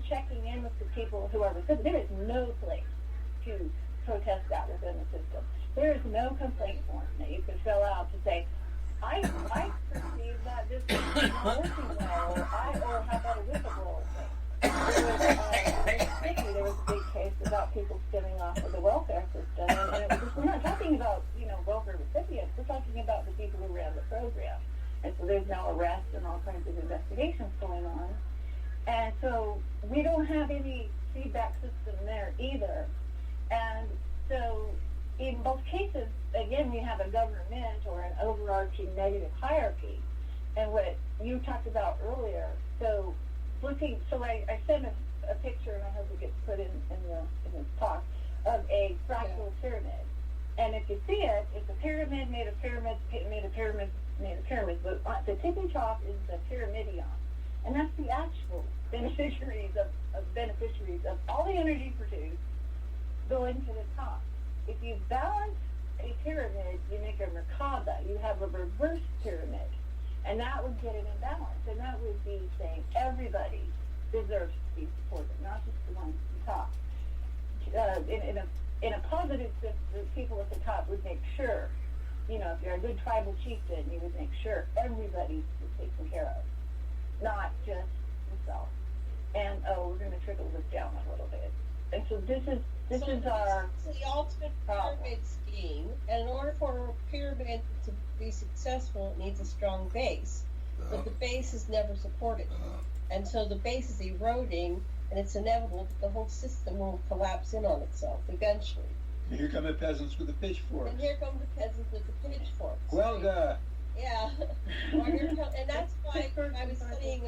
[SPEAKER 2] checking in with the people who are recipients. There is no place to protest that within the system. There is no complaint form that you can fill out to say, I perceive that this is not working well, or how about a whistleblower thing? There was a big case about people skimming off of the welfare system, and it was just, we're not talking about, welfare recipients, we're talking about the people who ran the program. And so there's now arrests and all kinds of investigations going on. And so we don't have any feedback system there either. And so in both cases, again, we have a government or an overarching negative hierarchy. And what you talked about earlier, so I sent a picture, and I hope it gets put in the talk, of a fractal pyramid. And if you see it, it's a pyramid made of pyramids, made of pyramids, made of pyramids. But the tippy top is the pyramidion. And that's the actual beneficiaries of all the energy produced going to the top. If you balance a pyramid, you make a Merkaba. You have a reverse pyramid. And that would get an imbalance. And that would be saying everybody deserves to be supported, not just the ones at the top. In a positive sense, the people at the top would make sure, if you're a good tribal chieftain, you would make sure everybody is taken care of, not just yourself. And we're going to trickle this down a little bit. And so this is our
[SPEAKER 1] the ultimate pyramid scheme, and in order for a pyramid to be successful, it needs a strong base. But the base is never supported, and so the base is eroding, and it's inevitable that the whole system will collapse in on itself eventually.
[SPEAKER 4] And here come the peasants with the pitchforks.
[SPEAKER 1] And here come the peasants with the pitchforks.
[SPEAKER 4] Well,
[SPEAKER 1] yeah, and that's why I was studying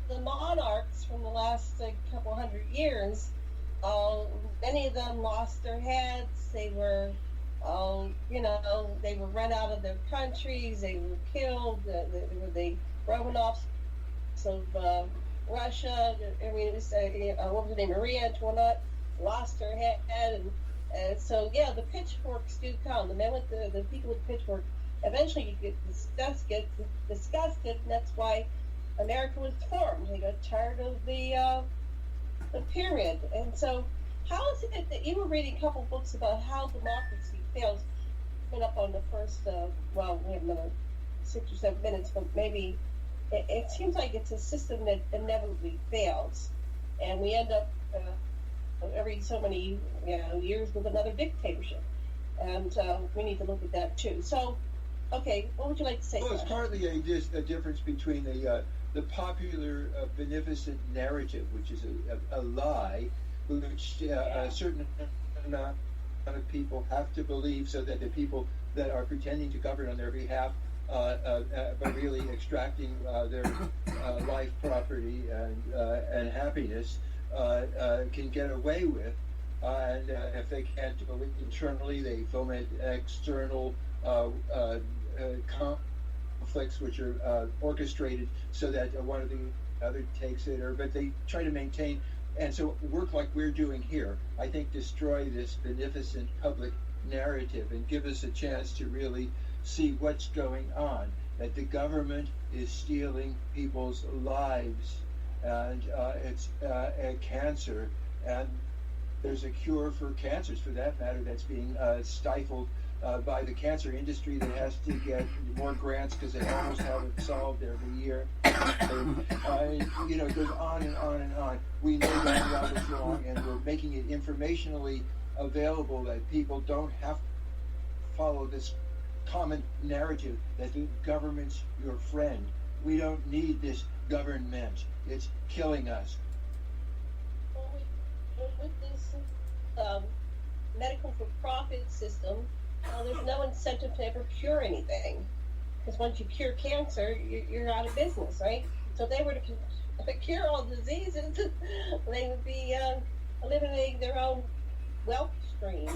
[SPEAKER 1] the monarchs from the last couple hundred years. Many of them lost their heads. They were, they were run out of their countries. They were killed. They were the Romanovs of Russia. I mean, it was, what was her name? Maria Antoinette lost her head, and so the pitchforks do come. The men with the people with pitchforks. Eventually, you get disgusted, and that's why America was formed. They got tired of the pyramid. And so how is it that you were reading a couple books about how democracy fails? Been up on the first we have another 6 or 7 minutes, but maybe it seems like it's a system that inevitably fails, and we end up every so many years with another dictatorship, and we need to look at that too. So okay, what would you like to say?
[SPEAKER 4] Well, it's partly a difference between the popular beneficent narrative, which is a lie, which a certain amount of people have to believe, so that the people that are pretending to govern on their behalf, but really extracting their life, property, and happiness, can get away with. And if they can't do it internally, they foment external conflicts which are orchestrated so that one or the other takes it, but they try to maintain, and so work like we're doing here, I think, destroy this beneficent public narrative and give us a chance to really see what's going on, that the government is stealing people's lives, and it's a cancer, and there's a cure for cancers, for that matter, that's being stifled by the cancer industry that has to get more grants because they almost have it solved every year. It goes on and on and on. We know that route is wrong, and we're making it informationally available that people don't have to follow this common narrative that the government's your friend. We don't need this government. It's killing us.
[SPEAKER 1] Well, with this medical for-profit system, there's no incentive to ever cure anything. Because once you cure cancer, you're out of business, right? So if they were to cure all diseases, they would be eliminating their own wealth stream.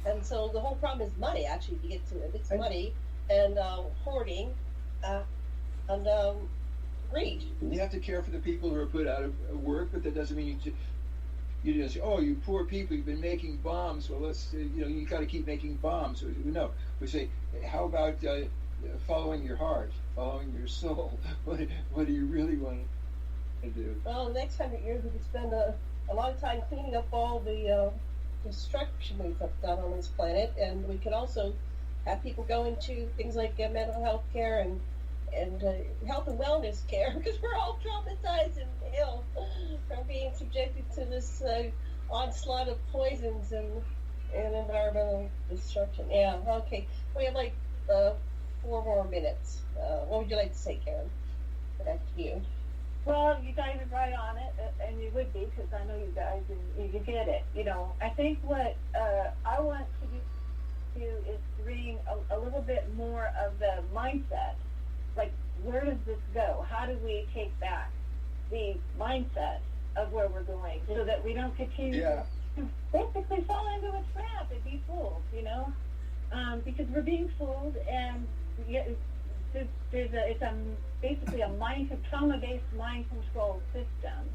[SPEAKER 1] And so the whole problem is money, actually, to get to it. It's money and hoarding and greed.
[SPEAKER 4] You have to care for the people who are put out of work, but that doesn't mean you just say, oh, you poor people, you've been making bombs. Well, let's, you got to keep making bombs. No, we say, how about following your heart, following your soul? What do you really want to do?
[SPEAKER 1] Well, the next 100 years, we could spend a lot of time cleaning up all the destruction we've done on this planet, and we could also have people go into things like mental health care and health and wellness care, because we're all traumatized and ill from being subjected to this onslaught of poisons and environmental destruction. Yeah, okay. We have like 4 more minutes. What would you like to say, Karen? Back to you.
[SPEAKER 2] Well, you guys are right on it, and you would be, because I know you guys, and you get it. I think what I want to do is bring a little bit more of the mindset. Like, where does this go? How do we take back the mindset of where we're going so that we don't continue to basically fall into a trap and be fooled, because we're being fooled, and it's basically a trauma-based mind control system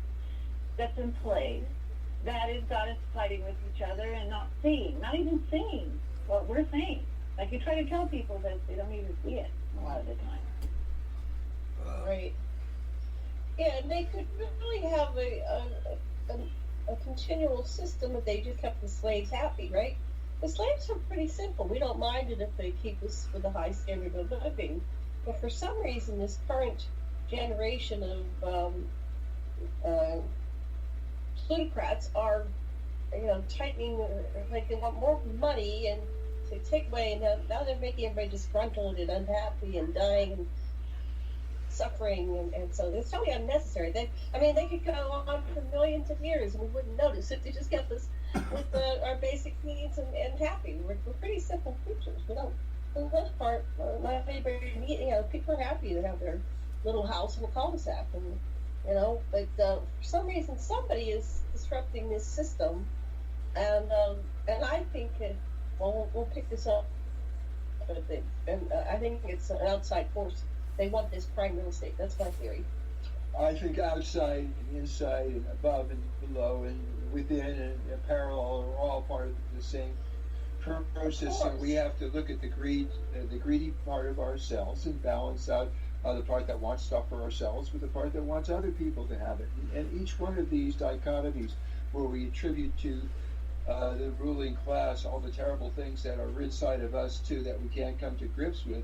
[SPEAKER 2] that's in place that has got us fighting with each other and not even seeing what we're saying. Like, you try to tell people that they don't even see it a lot of the time.
[SPEAKER 1] Right. Yeah, and they could really have a continual system if they just kept the slaves happy, right? The slaves are pretty simple. We don't mind it if they keep us with a high standard of living. But for some reason, this current generation of plutocrats are, tightening, like they want more money and to take away, and now they're making everybody disgruntled and unhappy and dying and suffering, and so it's totally unnecessary. They could go on for millions of years and we wouldn't notice if they just kept us with our basic needs and happy. We're pretty simple creatures. We don't, for the most part, not anybody need, people are happy to have their little house in a cul-de-sac, and but for some reason somebody is disrupting this system, and I think we'll pick this up, and I think it's an outside force. They want this prime real estate. That's my theory.
[SPEAKER 4] I think outside and inside and above and below and within and parallel are all part of the same process. And we have to look at the greedy part of ourselves and balance out the part that wants stuff for ourselves with the part that wants other people to have it. And each one of these dichotomies where we attribute to the ruling class all the terrible things that are inside of us too that we can't come to grips with.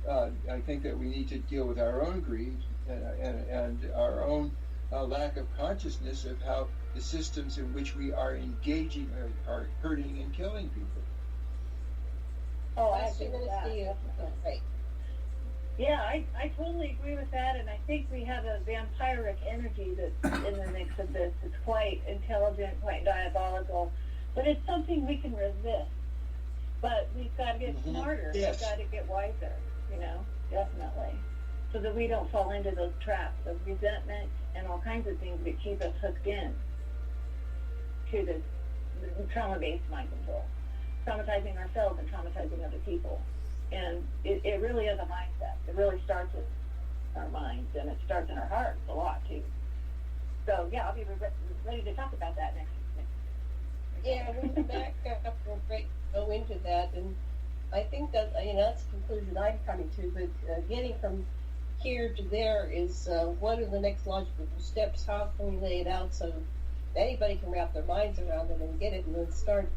[SPEAKER 4] I think that we need to deal with our own greed and our own lack of consciousness of how the systems in which we are engaging are hurting and killing people.
[SPEAKER 2] Oh, I agree with that.
[SPEAKER 1] Right.
[SPEAKER 2] Yeah, I totally agree with that, and I think we have a vampiric energy that's in the mix of this. It's quite intelligent, quite diabolical, but it's something we can resist. But we've got to get smarter.
[SPEAKER 4] Yes.
[SPEAKER 2] We've got to get wiser. Definitely. So that we don't fall into those traps of resentment and all kinds of things that keep us hooked in to the trauma-based mind control, traumatizing ourselves and traumatizing other people. And it really is a mindset. It really starts with our minds, and it starts in our hearts a lot, too. So, yeah, I'll be ready to talk about that next.
[SPEAKER 1] Yeah, when we back up, we'll go into that, and I think that, that's the conclusion I'm coming to, but getting from here to there is what are the next logical steps? How can we lay it out so anybody can wrap their minds around it and get it, and then start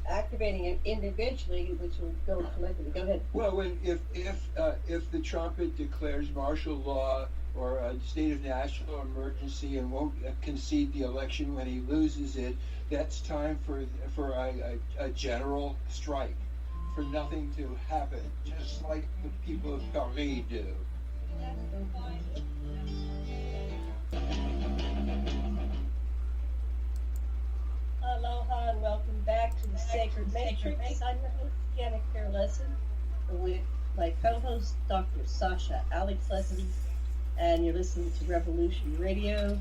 [SPEAKER 1] activating it individually, which will go collectively. Go ahead.
[SPEAKER 4] Well, if the trumpet declares martial law or a state of national emergency and won't concede the election when he loses it, that's time for a general strike, for nothing to happen, just like the people of Paris do.
[SPEAKER 1] Aloha and welcome back to the Sacred Matrix. I'm your host, Janet Lessin, with my co-host, Dr. Sasha Alex Lessin, and you're listening to Revolution Radio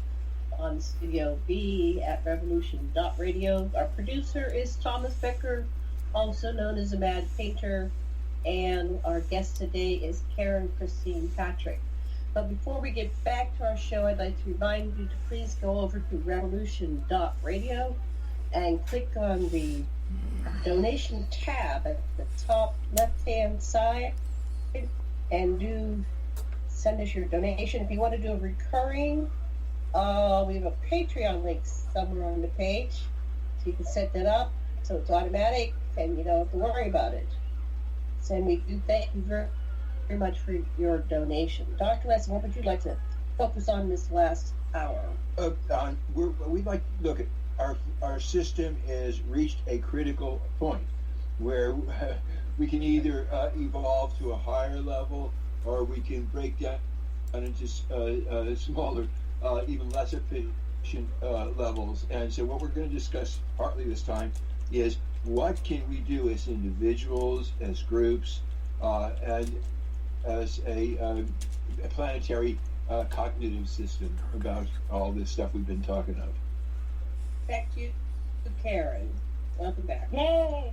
[SPEAKER 1] on Studio B at revolution.radio. Our producer is Thomas Becker, also known as Amadpainter, and our guest today is Karen Christine Patrick. But before we get back to our show, I'd like to remind you to please go over to revolution.radio and click on the donation tab at the top left-hand side and do send us your donation. If you want to do a recurring, we have a Patreon link somewhere on the page, so you can set that up so it's automatic and you don't have to worry about it. So we do thank you very much for your donation. Dr. Lessin, what would you like to focus on this last hour?
[SPEAKER 4] We'd like to look at our system has reached a critical point where we can either evolve to a higher level, or we can break down into smaller, even less efficient levels. And so what we're going to discuss partly this time is what can we do as individuals, as groups, and as a planetary cognitive system about all this stuff we've been talking of.
[SPEAKER 1] Back to you, Karen. Welcome back.
[SPEAKER 2] Yay!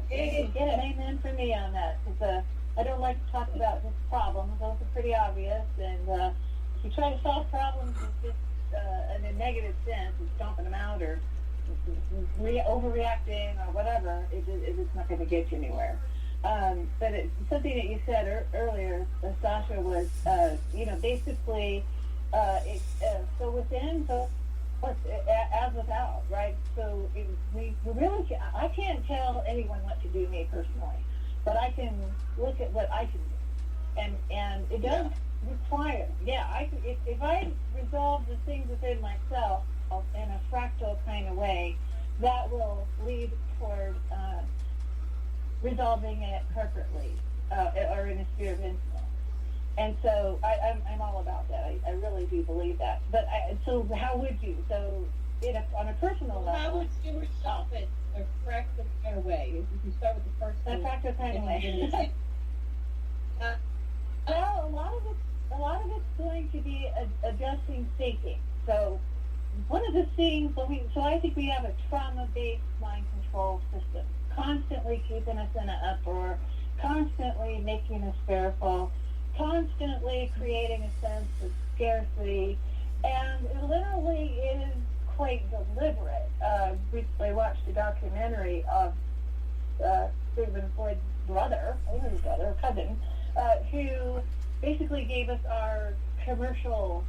[SPEAKER 2] Get an amen for me on that, because I don't like to talk about just problems. Those are pretty obvious, and if you try to solve problems in just in a negative sense, and stomping them out or overreacting or whatever, it's not going to get you anywhere. But something that you said earlier, Sasha, was basically so within, so as without, right? So we really I can't tell anyone what to do, me personally, but I can look at what I can do, and it does require, if I resolve the things within myself in a fractal kind of way, that will lead toward resolving it corporately or in a sphere of influence. And so I'm all about that. I really do believe that. But so how would you? So on a personal level,
[SPEAKER 1] how would you resolve it a fractal kind of way? If you can start with the personal.
[SPEAKER 2] A fractal kind of way. Well, a lot of it's going to be adjusting thinking. So one of the things, so I think we have a trauma-based mind control system, constantly keeping us in an uproar, constantly making us fearful, constantly creating a sense of scarcity, and it literally is quite deliberate. Recently watched a documentary of Sigmund Freud's brother, cousin, who basically gave us our commercial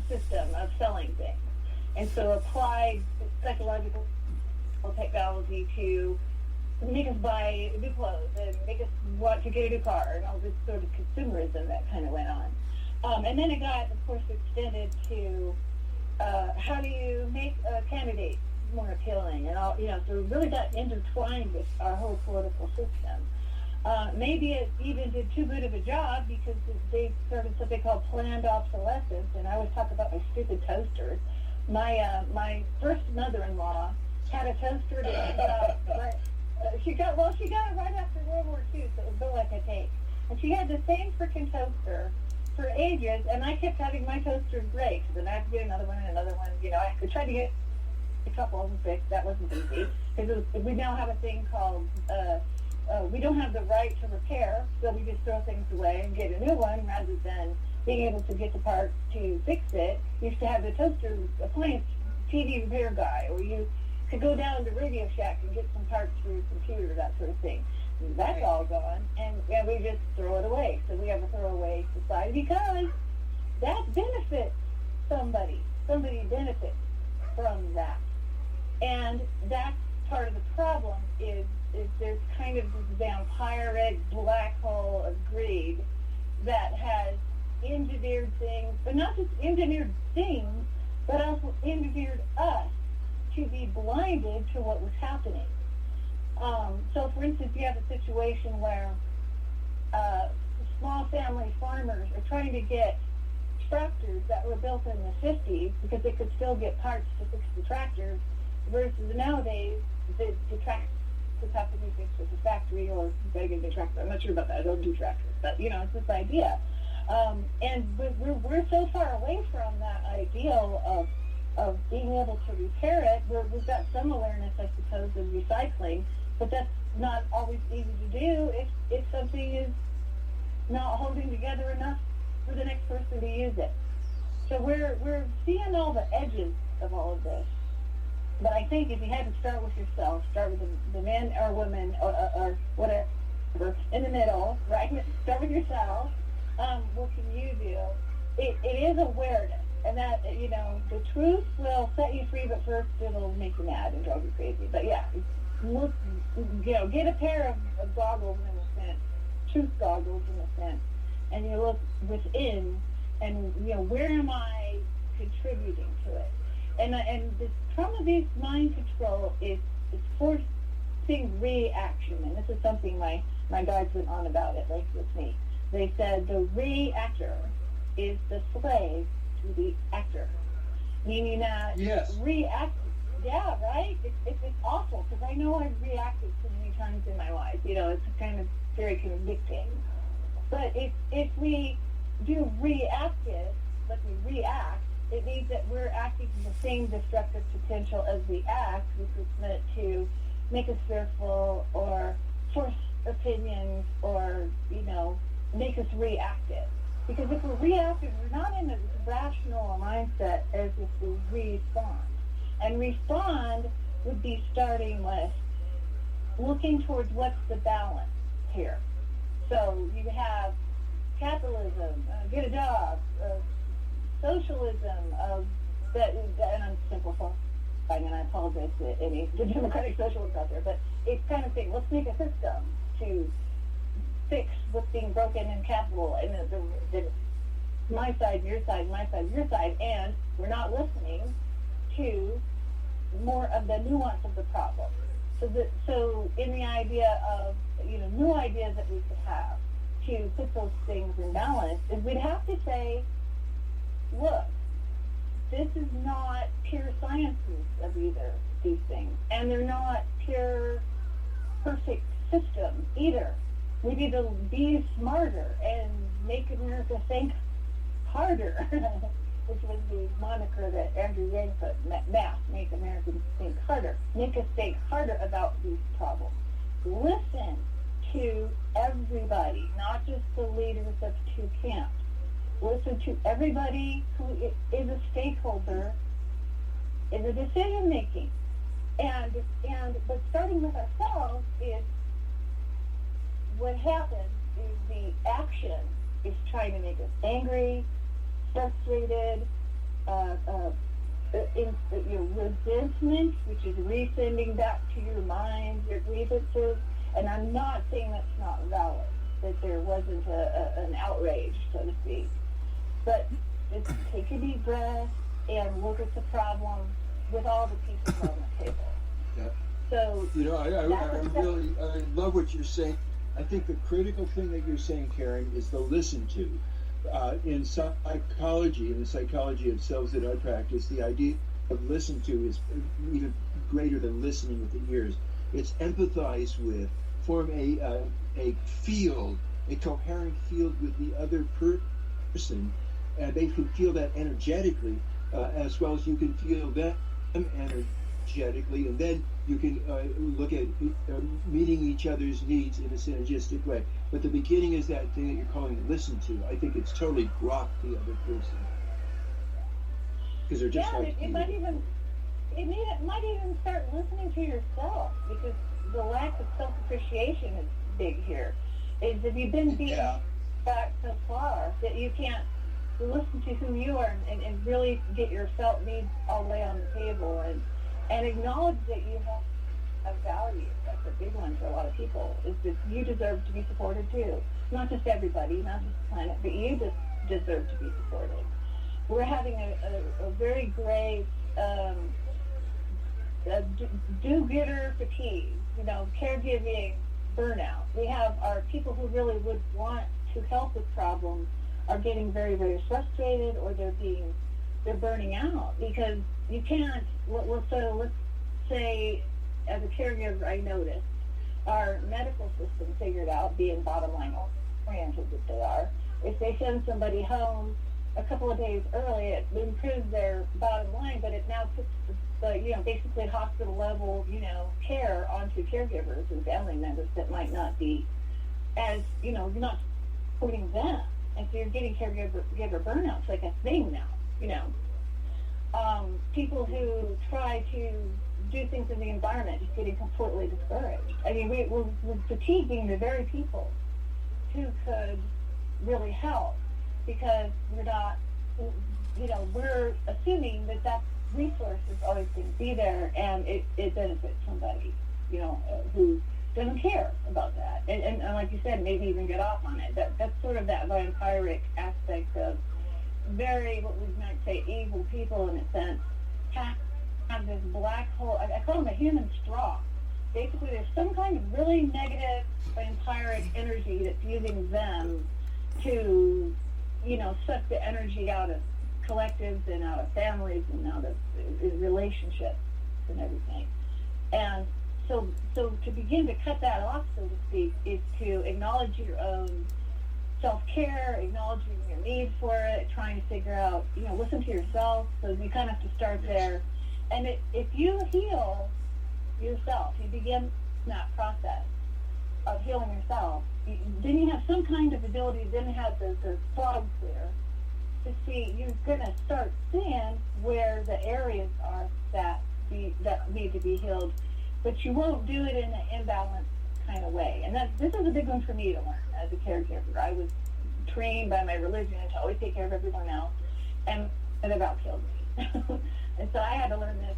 [SPEAKER 2] system of selling things, and so applied psychological technology to make us buy new clothes and make us want to get a new car and all this sort of consumerism that kind of went on. And then it got, of course, extended to how do you make a candidate more appealing and all, so it really got intertwined with our whole political system. Maybe it even did too good of a job because they started something called planned obsolescence, and I always talk about my stupid toasters. My first mother-in-law had a toaster that she got it right after World War II, so it was built like a tank. And she had the same freaking toaster for ages, and I kept having my toasters break. So then I had to get another one and another one. I tried to get a couple of them fixed. That wasn't easy because we now have a thing called we don't have the right to repair, so we just throw things away and get a new one rather than being able to get the parts to fix it. You used to have the toaster appliance TV repair guy, or you could go down to Radio Shack and get some parts for your computer, that sort of thing. That's all gone, and we just throw it away. So we have a throwaway society because that benefits somebody. somebody benefits from that. And that's part of the problem is there's kind of this vampiric black hole of greed that has engineered things, but not just engineered things, but also engineered us to be blinded to what was happening. So, for instance, you have a situation where small family farmers are trying to get tractors that were built in the 50s because they could still get parts to fix the tractors, versus nowadays the tractors have to be fixed at the factory or they get a tractor. I'm not sure about that. I don't do tractors, but it's this idea. And we're so far away from that ideal of being able to repair it. We've got some awareness, I suppose, of recycling, but that's not always easy to do if something is not holding together enough for the next person to use it. So we're seeing all the edges of all of this. But I think if you had to start with yourself, start with the man or woman or whatever in the middle, right? Start with yourself. What can you do? It is awareness, and that the truth will set you free, but first it'll make you mad and drive you crazy. But yeah, look, get a pair of goggles in a sense, truth goggles in a sense, and you look within, and where am I contributing to it? And the trauma-based mind control is forcing reaction, and this is something my guides went on about it, like with me. They said the reactor is the slave to the actor, meaning that react. Yeah, right. It's awful because I know I've reacted so many times in my life. It's kind of very convicting. But if we do reactive, like we react, it means that we're acting in the same destructive potential as the act, which is meant to make us fearful or force opinions or, make us reactive. Because if we're reactive, we're not in a rational mindset as if we respond. And respond would be starting with looking towards what's the balance here. So you have capitalism, get a job, socialism, and I'm simplifying, and I apologize to any the democratic socialists out there, but it's kind of saying, let's make a system to fix what's being broken in capital, and the my side, your side, my side, your side, and we're not listening to more of the nuance of the problem. So in the idea of, new ideas that we could have to put those things in balance, is we'd have to say, look, this is not pure sciences of either these things, and they're not pure perfect systems either. We need to be smarter and make America think harder, which was the moniker that Andrew Yang put, math, make Americans think harder. Make us think harder about these problems. Listen to everybody, not just the leaders of two camps. Listen to everybody who is a stakeholder in the decision making. But starting with ourselves is what happens is the action is trying to make us angry, frustrated, resentment, which is resending back to your mind your grievances. And I'm not saying that's not valid, that there wasn't an outrage, so to speak. But just take a deep breath and look at the problem with all the pieces on the table.
[SPEAKER 3] Yeah.
[SPEAKER 2] So
[SPEAKER 3] I love what you're saying. I think the critical thing that you're saying, Karen, is the listen to. In psychology, in the psychology of selves that I practice, the idea of listen to is even greater than listening with the ears. It's empathize with, form a field, a coherent field with the other person, and they can feel that energetically, as well as you can feel them energetically, and then you can look at meeting each other's needs in a synergistic way. But the beginning is that thing that you're calling listen to. I think it's totally grok the other person. Because they're just like
[SPEAKER 2] it might even start listening to yourself, because the lack of self-appreciation is big here. Is if you've been beaten back so far that you can't listen to who you are and really get your felt needs all the way on the table and acknowledge that you have value. That's a big one for a lot of people, is that you deserve to be supported too. Not just everybody, not just the planet, but you just deserve to be supported. We're having a very great do-gooder fatigue, caregiving burnout. We have our people who really would want to help with problems are getting very, very frustrated, or they're burning out because you can't. So let's say, as a caregiver, I noticed our medical system figured out, being bottom line oriented that they are, if they send somebody home a couple of days early, it improves their bottom line, but it now puts the basically hospital level, care onto caregivers and family members that might not be as, you're not supporting them. And so you're getting caregiver burnout. It's like a thing now, people who try to do things in the environment just getting completely discouraged. I mean, we're fatiguing the very people who could really help, because we're not, we're assuming that resource is always going to be there, and it benefits somebody, who doesn't care about that. And like you said, maybe even get off on it. That's sort of that vampiric aspect of very, what we might say, evil people in a sense, have this black hole. I call them a human straw. Basically, there's some kind of really negative vampiric energy that's using them to, suck the energy out of collectives and out of families and out of relationships and everything. And so to begin to cut that off, so to speak, is to acknowledge your own self-care, acknowledging your need for it, trying to figure out, listen to yourself. So you kind of have to start there. And if you heal yourself, you begin that process of healing yourself, then you have some kind of ability, then have the fog clear to see. You're going to start seeing where the areas are that need to be healed, but you won't do it in an imbalanced kind of way. And this is a big one for me to learn as a caregiver. I was trained by my religion to always take care of everyone else, and it about killed me. And so I had to learn this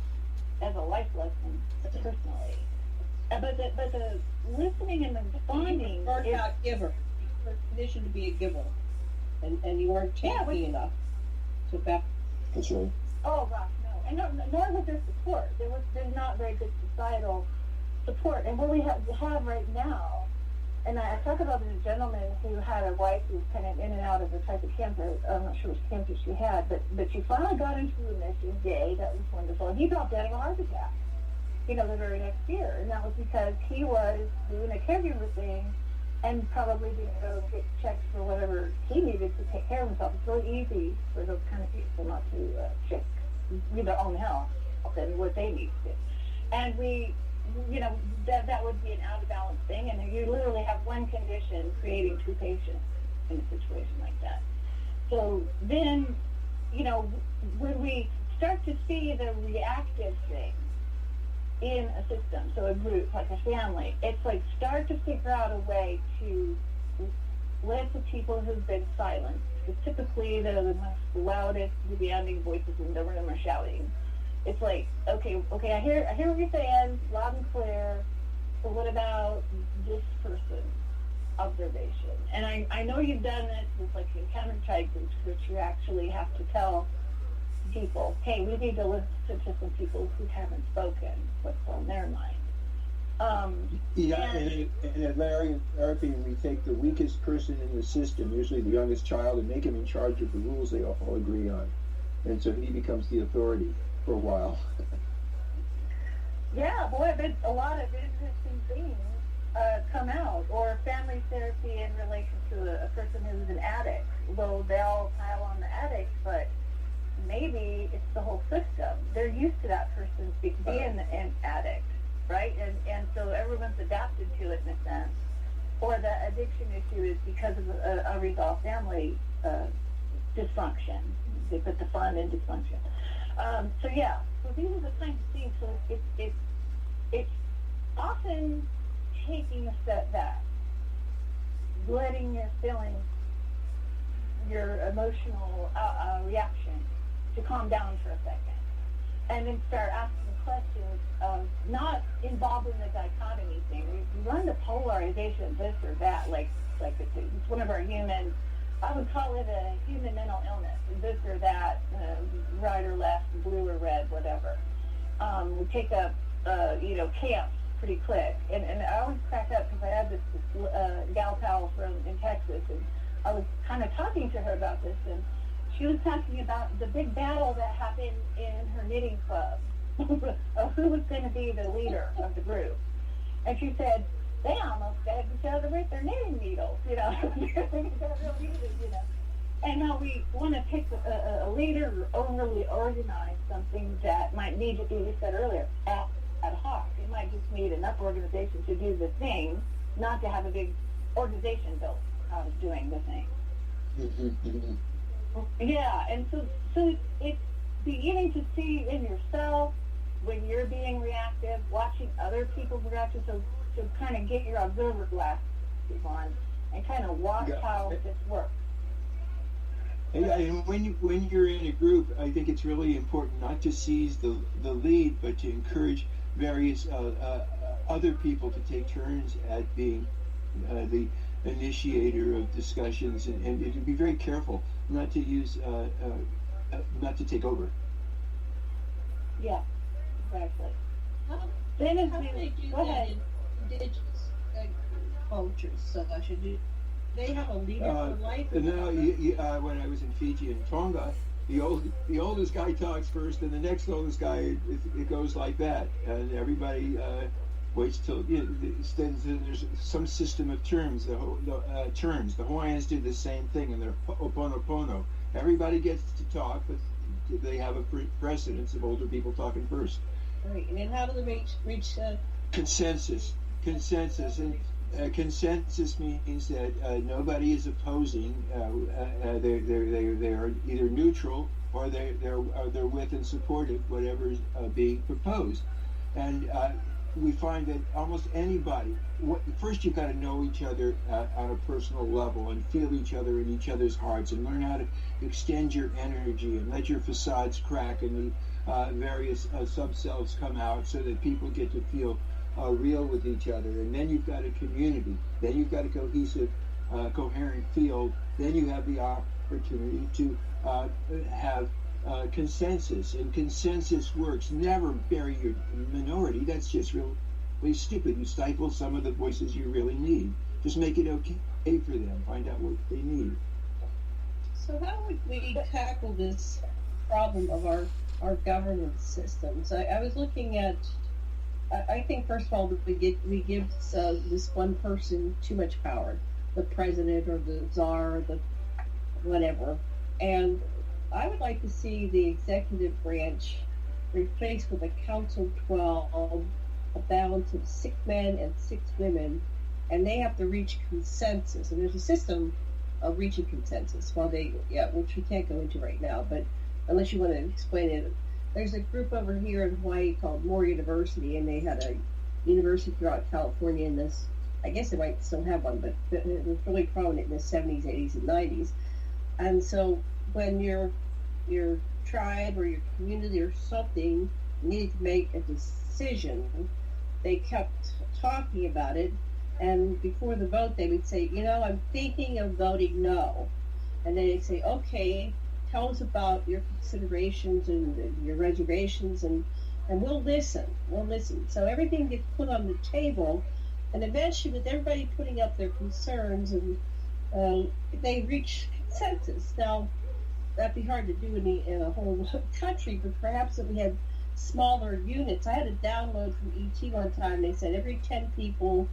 [SPEAKER 2] as a life lesson personally. But the listening and the responding
[SPEAKER 1] Burnt out giver. You're conditioned to be a giver, and you weren't taking enough. So
[SPEAKER 3] that's right.
[SPEAKER 2] Oh gosh, no. And nor was there support. There's not very good societal support. And what we have right now, and I talk about this gentleman who had a wife who was kind of in and out of the type of cancer. I'm not sure which cancer she had, but she finally got into remission. Yay, that was wonderful. And he dropped dead of a heart attack, the very next year. And that was because he was doing a caregiver thing and probably didn't go get checks for whatever he needed to take care of himself. It's really easy for those kind of people not to check their own health and what they need to do. And that would be an out of balance thing, and you literally have one condition creating two patients in a situation like that. So then, when we start to see the reactive thing in a system, so a group, like a family, it's like start to figure out a way to let the people who've been silenced, because typically they're the most loudest, demanding voices in the room are shouting. It's like, okay, I hear what you're saying, loud and clear, but what about this person's observation? And I know you've done this with like encounter type groups, which you actually have to tell people, hey, we need to listen to some people who haven't spoken, what's on their mind.
[SPEAKER 4] In Adlarian therapy, we take the weakest person in the system, usually the youngest child, and make him in charge of the rules they all agree on. And so he becomes the authority for a while.
[SPEAKER 2] Yeah, boy, but a lot of interesting things come out. Or family therapy in relation to a person who's an addict. Well, they all pile on the addict, but maybe it's the whole system. They're used to that person being an addict, right? And so everyone's adapted to it in a sense. Or the addiction issue is because of a unresolved family dysfunction. They put the fun in dysfunction. So these are the kinds of things. So it's often taking a step back, letting your feelings your emotional reaction to calm down for a second, and then start asking questions of not involved in the dichotomy thing. We run the polarization of this or that, like it's one of our human. I would call it a human mental illness, this or that, right or left, blue or red, whatever. We take up, camps pretty quick. And I always crack up because I had this gal pal in Texas, and I was kind of talking to her about this, and she was talking about the big battle that happened in her knitting club of who was going to be the leader of the group. And she said, they almost stabbed each other with their knitting needles, And now we want to pick a leader or overly organize something that might need to be, you said earlier, ad hoc. It might just need enough organization to do the thing, not to have a big organization built out of doing the thing. Yeah, and so it's beginning to see in yourself when you're being reactive, watching other people's reactions, so kind of get your observer glasses on and kind of watch how this works.
[SPEAKER 3] And when you're in a group, I think it's really important not to seize the lead, but to encourage various other people to take turns at being the initiator of discussions, and to be very careful not to use not to take over.
[SPEAKER 2] Yeah, exactly.
[SPEAKER 1] How do they do that in indigenous cultures? So I should do. They have a leader for life.
[SPEAKER 3] No, when I was in Fiji and Tonga, the oldest guy talks first, and the next oldest guy, it goes like that, and everybody waits till there's some system of terms. Terms. The Hawaiians do the same thing in their Ho'oponopono. Everybody gets to talk, but they have a precedence of older people talking first.
[SPEAKER 1] Right, and then how do they reach
[SPEAKER 3] consensus? And consensus means that nobody is opposing. They are either neutral or they're with and supportive whatever is being proposed. And we find that almost anybody. First, you've got to know each other on a personal level and feel each other in each other's hearts, and learn how to extend your energy and let your facades crack and the various subcells come out, so that people get to feel real with each other. And then you've got a community. Then you've got a cohesive, coherent field. Then you have the opportunity to have consensus. And consensus works. Never bury your minority. That's just really stupid. You stifle some of the voices you really need. Just make it okay for them. Find out what they need.
[SPEAKER 1] So how would we tackle this problem of our governance systems? I was looking at. I think first of all we give this one person too much power, the president or the czar or the whatever, and I would like to see the executive branch replaced with a council 12, a balance of 6 men and 6 women, and they have to reach consensus. And there's a system of reaching consensus. Which we can't go into right now, but unless you want to explain it. There's a group over here in Hawaii called Moore University, and they had a university throughout California in this. I guess they might still have one, but it was really prominent in the 70s, 80s, and 90s. And so when your tribe or your community or something needed to make a decision, they kept talking about it. And before the vote, they would say, I'm thinking of voting no. And then they'd say, okay, tell us about your considerations and your reservations, and we'll listen. So everything gets put on the table, and eventually, with everybody putting up their concerns, and they reach consensus. Now, that'd be hard to do in a whole country, but perhaps if we had smaller units. I had a download from ET one time. They said every 10 people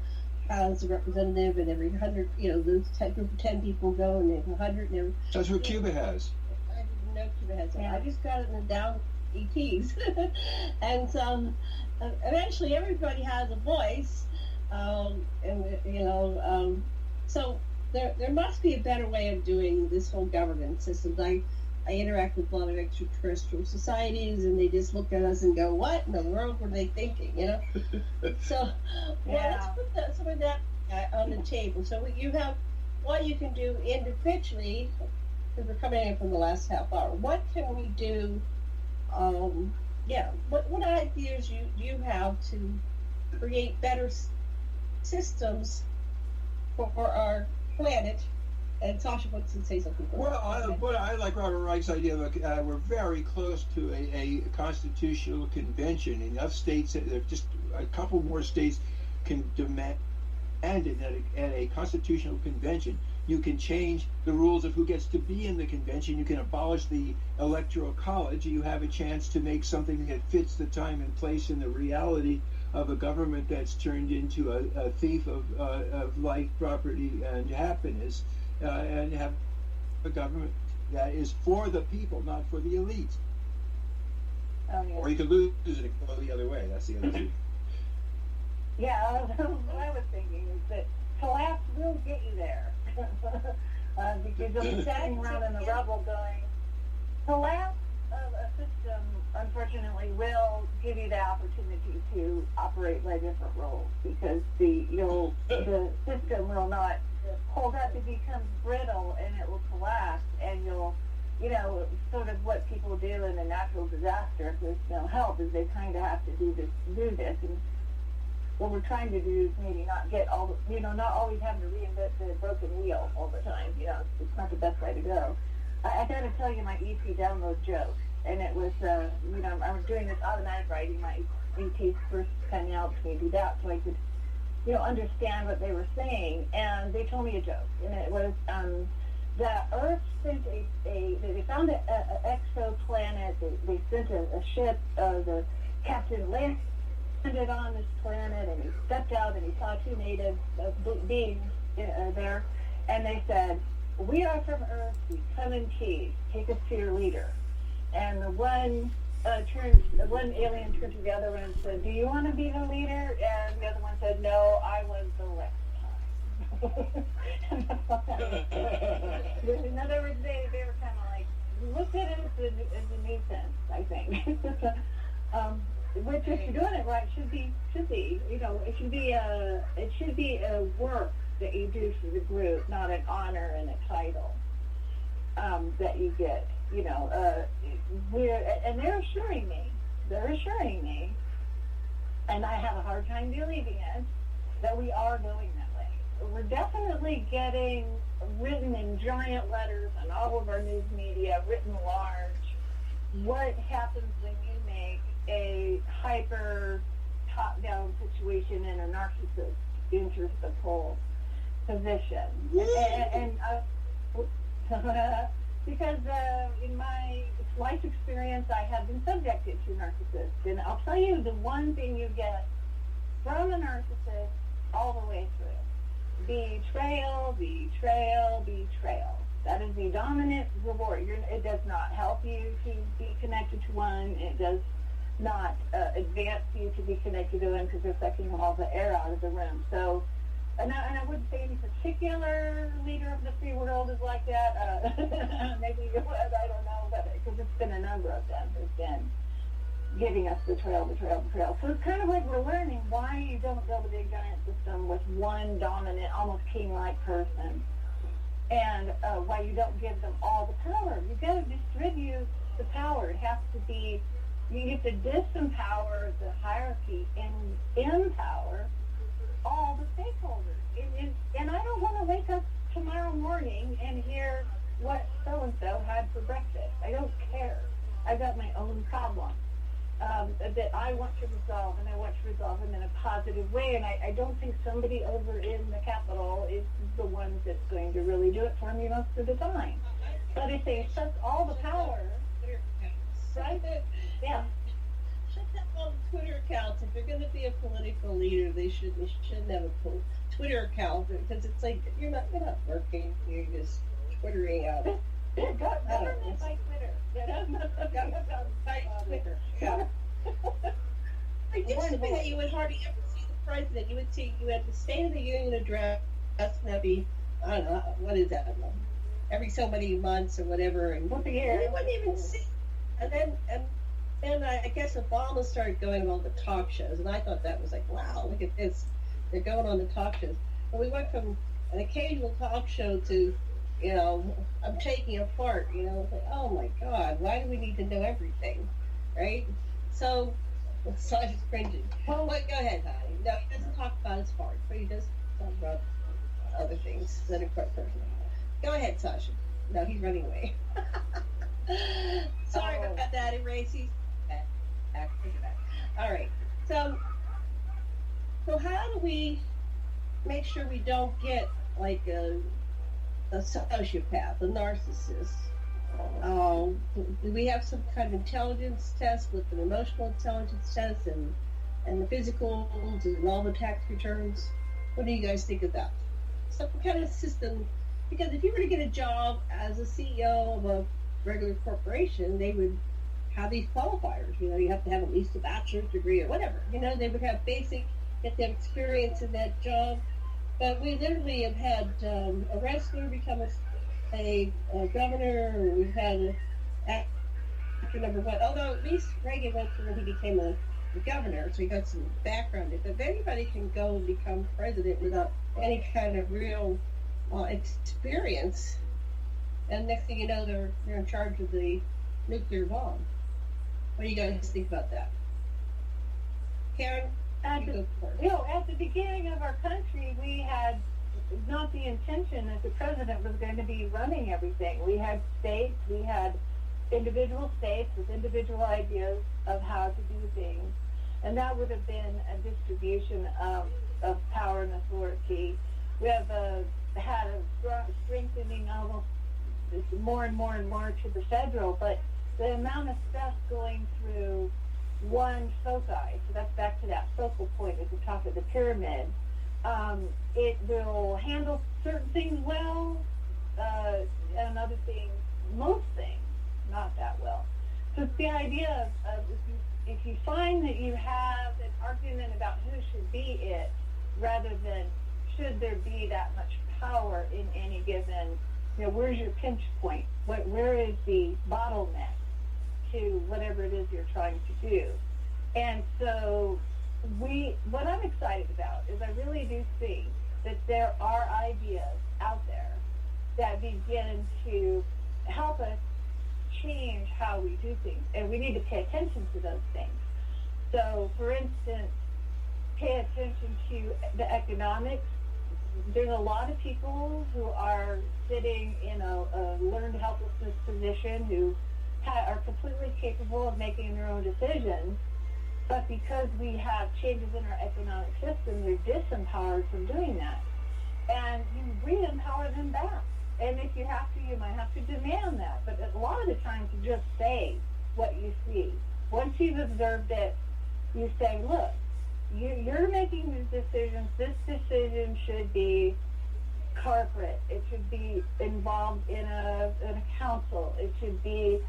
[SPEAKER 1] has a representative, and every 100, those group of 10 people go, and there's 100. And
[SPEAKER 3] that's what Cuba has.
[SPEAKER 1] I didn't know Cuba has that. Yeah. I just got it in the down ETs. And eventually everybody has a voice, so there must be a better way of doing this whole governance system. I interact with a lot of extraterrestrial societies, and they just look at us and go, what in the world were they thinking, So, let's put some of that on the table. So you have what you can do individually because we're coming in from the last half hour, what can we do? What ideas do you have to create better systems for our planet? And Sasha wants to say something.
[SPEAKER 3] Well, I like Robert Reich's idea of we're very close to a constitutional convention. Enough states, just a couple more states can demand it at a constitutional convention. You can change the rules of who gets to be in the convention. You can abolish the electoral college. You have a chance to make something that fits the time and place and the reality of a government that's turned into a thief of life, property, and happiness, and have a government that is for the people, not for the elites.
[SPEAKER 2] Oh, yeah.
[SPEAKER 3] Or you could lose it and go the other way. That's the other thing.
[SPEAKER 2] Yeah, what I was thinking is that collapse will get you there. Because you'll be sitting around in the rubble going, collapse of a system, unfortunately, will give you the opportunity to operate by different roles, because the system will not hold up. It becomes brittle and it will collapse, and you'll, sort of what people do in a natural disaster, if there's no help, is they kind of have to do this. And what we're trying to do is maybe not get not always having to reinvent the broken wheel all the time. It's not the best way to go. I got to tell you my EP download joke, and it was, I was doing this automatic writing. My EPs first kind of helped me do that so I could, understand what they were saying. And they told me a joke, and it was that Earth sent they found an exoplanet. They sent a ship. The captain landed on this planet, and he stepped out and he saw two native beings there, and they said, "We are from Earth, we come in peace, take us to your leader." And the one alien turned to the other one and said, "Do you want to be the leader?" And the other one said, "No, I was the last time." In other words, they were kind of like, looked at it as a nuisance, I think. Which, if you're doing it right, should be. It should be a work that you do for the group, not an honor and a title that you get. And they're assuring me, and I have a hard time believing it, that we are going that way. We're definitely getting written in giant letters on all of our news media, written large, what happens when you make a hyper top-down situation in a narcissist interest of whole position. Because in my life experience, I have been subjected to narcissists. And I'll tell you the one thing you get from a narcissist all the way through. Betrayal, betrayal, betrayal. That is the dominant reward. It does not help you to be connected to one. It does not advance you to be connected to them, because they're sucking all the air out of the room. So, and I wouldn't say any particular leader of the free world is like that. Maybe it was, I don't know, because it's been a number of them who've been giving us betrayal. So it's kind of like we're learning why you don't build a big giant system with one dominant, almost king-like person, and why you don't give them all the power. You've got to distribute the power. It has to be, you have to disempower the hierarchy and empower all the stakeholders. And I don't want to wake up tomorrow morning and hear what so-and-so had for breakfast. I don't care. I've got my own problems that I want to resolve, and I want to resolve them in a positive way. And I don't think somebody over in the Capitol is the one that's going to really do it for me most of the time. But if they suck all the power, right? Yeah.
[SPEAKER 1] Shut down all the Twitter accounts. If you're going to be a political leader, they should have a Twitter account, because it's like you're not working. You're just twittering out.
[SPEAKER 2] Government by Twitter.
[SPEAKER 1] By Twitter. Yeah. It used to be that you would hardly ever see the president. You would see, you had the State of the Union address, and that'd be, I don't know, what is that? Every so many months or whatever, and
[SPEAKER 2] once a year.
[SPEAKER 1] You wouldn't even see. And then I guess Obama started going on all the talk shows, and I thought that was like, wow, look at this. They're going on the talk shows. But we went from an occasional talk show to you know, I'm taking apart, you know, it's like, oh my God, why do we need to know everything, right? So, Sasha's cringing.
[SPEAKER 2] Well,
[SPEAKER 1] But go ahead, honey. No, he doesn't talk about his part, but he does talk about other things that are quite personal. Go ahead, Sasha. No, he's running away. Sorry about that, Erase. He's back. Back. All right. So how do we make sure we don't get like a sociopath, a narcissist? Do we have some kind of intelligence test with an emotional intelligence test and the physicals and all the tax returns? What do you guys think of that? Some kind of system, because if you were to get a job as a CEO of a regular corporation, they would have these qualifiers. You know, you have to have at least a bachelor's degree or whatever. You know, they would have basic, get them experience in that job. But we literally have had a wrestler become a governor, or we've had actor number one. Although at least Reagan went through when he became a governor, so he got some background. But if anybody can go and become president without any kind of real experience, and next thing you know, they're in charge of the nuclear bomb. What do you guys think about that? Karen, you go first.
[SPEAKER 2] You know, at the beginning of our country, we had not the intention that the president was going to be running everything. We had states, we had individual states with individual ideas of how to do things, and that would have been a distribution of power and authority. We have had a strengthening almost more and more and more to the federal, but the amount of stuff going through one foci, so that's back to that focal point at the top of the pyramid, it will handle certain things well, and other things, most things, not that well. So it's the idea of if you find that you have an argument about who should be it, rather than should there be that much power in any given, you know, where's your pinch point? Where is the bottleneck to whatever it is you're trying to do? And so what I'm excited about is I really do see that there are ideas out there that begin to help us change how we do things. And we need to pay attention to those things. So, for instance, pay attention to the economics. There's a lot of people who are sitting in a learned helplessness position who are completely capable of making their own decisions, but because we have changes in our economic system, they're disempowered from doing that. And you re-empower them back. And if you have to, you might have to demand that. But a lot of the times you just say what you see. Once you've observed it, you say, look, you're making these decisions. This decision should be corporate. It should be involved in a council. It should be,